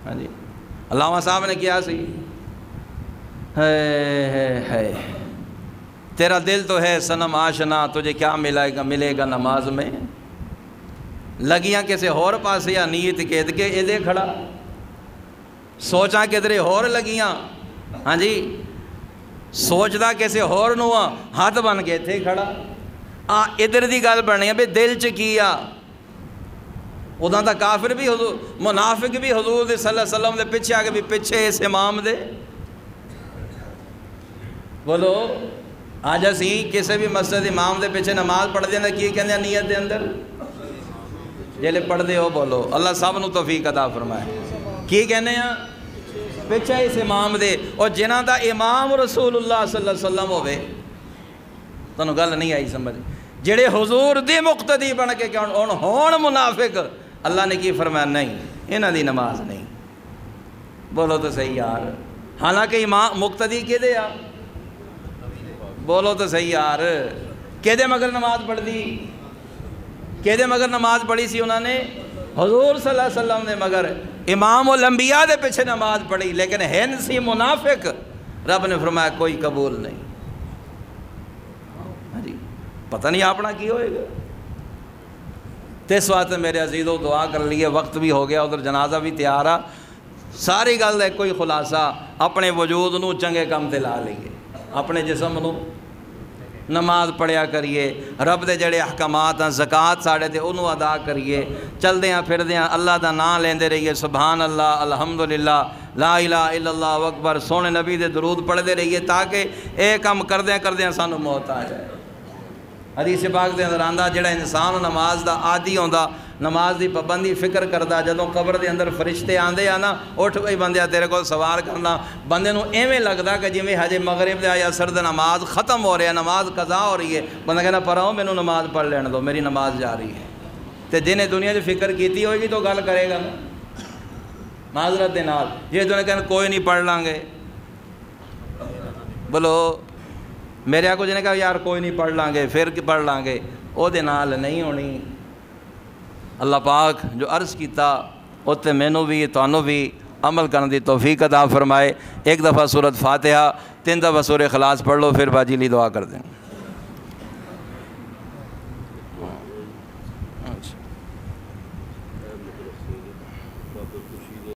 ہاں جی، علامہ صاحب نے کیا سی، ہے تیرا دل تو ہے صنم آشنا، تجھے کیا ملے گا نماز میں؟ لگیاں کسے ہور پاسے یا نیت کہت کے ادھے کھڑا، سوچاں کدھرے ہور لگیاں، ہاں جی سوچدا کسے ہور نو ہاتھ بن کے تھے کھڑا، ادھر دی گل بننی ہے بھی دل چ کیا۔ ادھاں دا کافر بھی حضور، منافق بھی حضور صلی اللہ علیہ وسلم دے پیچھے آگے بھی پیچھے اس امام دے۔ بولو آج اسی کسی بھی مسجد امام دے پیچھے نماز پڑھ دینا کی کہندے نیت دے اندر جیلے پڑھ دے ہو، بولو اللہ سب نو توفیق عطا فرمائے، کی کہنے ہیں پیچھے اس امام دے، اور جنہ دا امام رسول اللہ صلی اللہ علیہ وسلم ہوئے، تنہوں گل نہیں آئی سمجھ، جڑے حضور دی مقتدی بن کے ہون منافق، اللہ نے کی فرمایا نہیں انہاں دی نماز نہیں۔ بولو تو صحیح یار، حالانکہ امام مقتدی کے دے یار، بولو تو صحیح یار، کہ دے مگر نماز پڑھ دی، کہ دے مگر نماز پڑھی سی انہوں نے حضور صلی اللہ علیہ وسلم نے، مگر امام الانبیاء دے پیچھے نماز پڑھی، لیکن ہن سی منافق، رب نے فرمایا کوئی قبول نہیں۔ جی پتہ نہیں اپنا کی ہوئے گا۔ اس واسطے میرے عزیزوں دعا کر لیے، وقت بھی ہو گیا، ادھر جنازہ بھی تیار آ، ساری گل ہے کوئی خلاصہ، اپنے وجود نو چنگے کام تے لا لئیے، اپنے جسم نو نماز پڑھیا کریے، رب دے جڑے احکامات ہیں زکوٰۃ ساڑھے تے انہوں ادا کریے، چل دیاں پھر دیاں اللہ دا نام لیندے رہیے، سبحان اللہ الحمدللہ لا الہ الا اللہ اکبر، سونے نبی دے درود پڑھ دے رہیے، تاکہ اے کام کردیاں سانو موت آ جائے۔ حدیث پاک دے اندر آندا جڑا انسان نماز دا عادی ہوندا، نماز دی پابندی فکر کردا، جدوں قبر دے اندر فرشتے آندے آ نا، اٹھ بھئی بندیا تیرے کو سوال کرنا، بندے نو ایویں لگدا کہ جویں ہجے مغرب دے یا عصر دے نماز ختم ہو رہی ہے، نماز قضا ہو رہی ہے، بندہ کہنا پراؤ مینوں نماز پڑھ لین دو، میری نماز جاری ہے۔ تے جنہیں دنیا دی فکر کیتی ہوئے گی تو گل کرے گا نا معذرت دے نال، جے تو نے کہنا کوئی نہیں پڑھ لیں گے، بولو میرے آگے جنہیں کہا یار کوئی نہیں پڑھ لیں گے پھر پڑھ لیں گے، او دے نال نہیں ہونی۔ اللہ پاک جو عرض کیتا اُتے مینوں بھی تانوں بھی عمل کرنے دی توفیق عطا فرمائے۔ ایک دفعہ سورۃ فاتحہ، 3 دفعہ سورہ اخلاص پڑھ لو، پھر باجی لی دعا کر دیں۔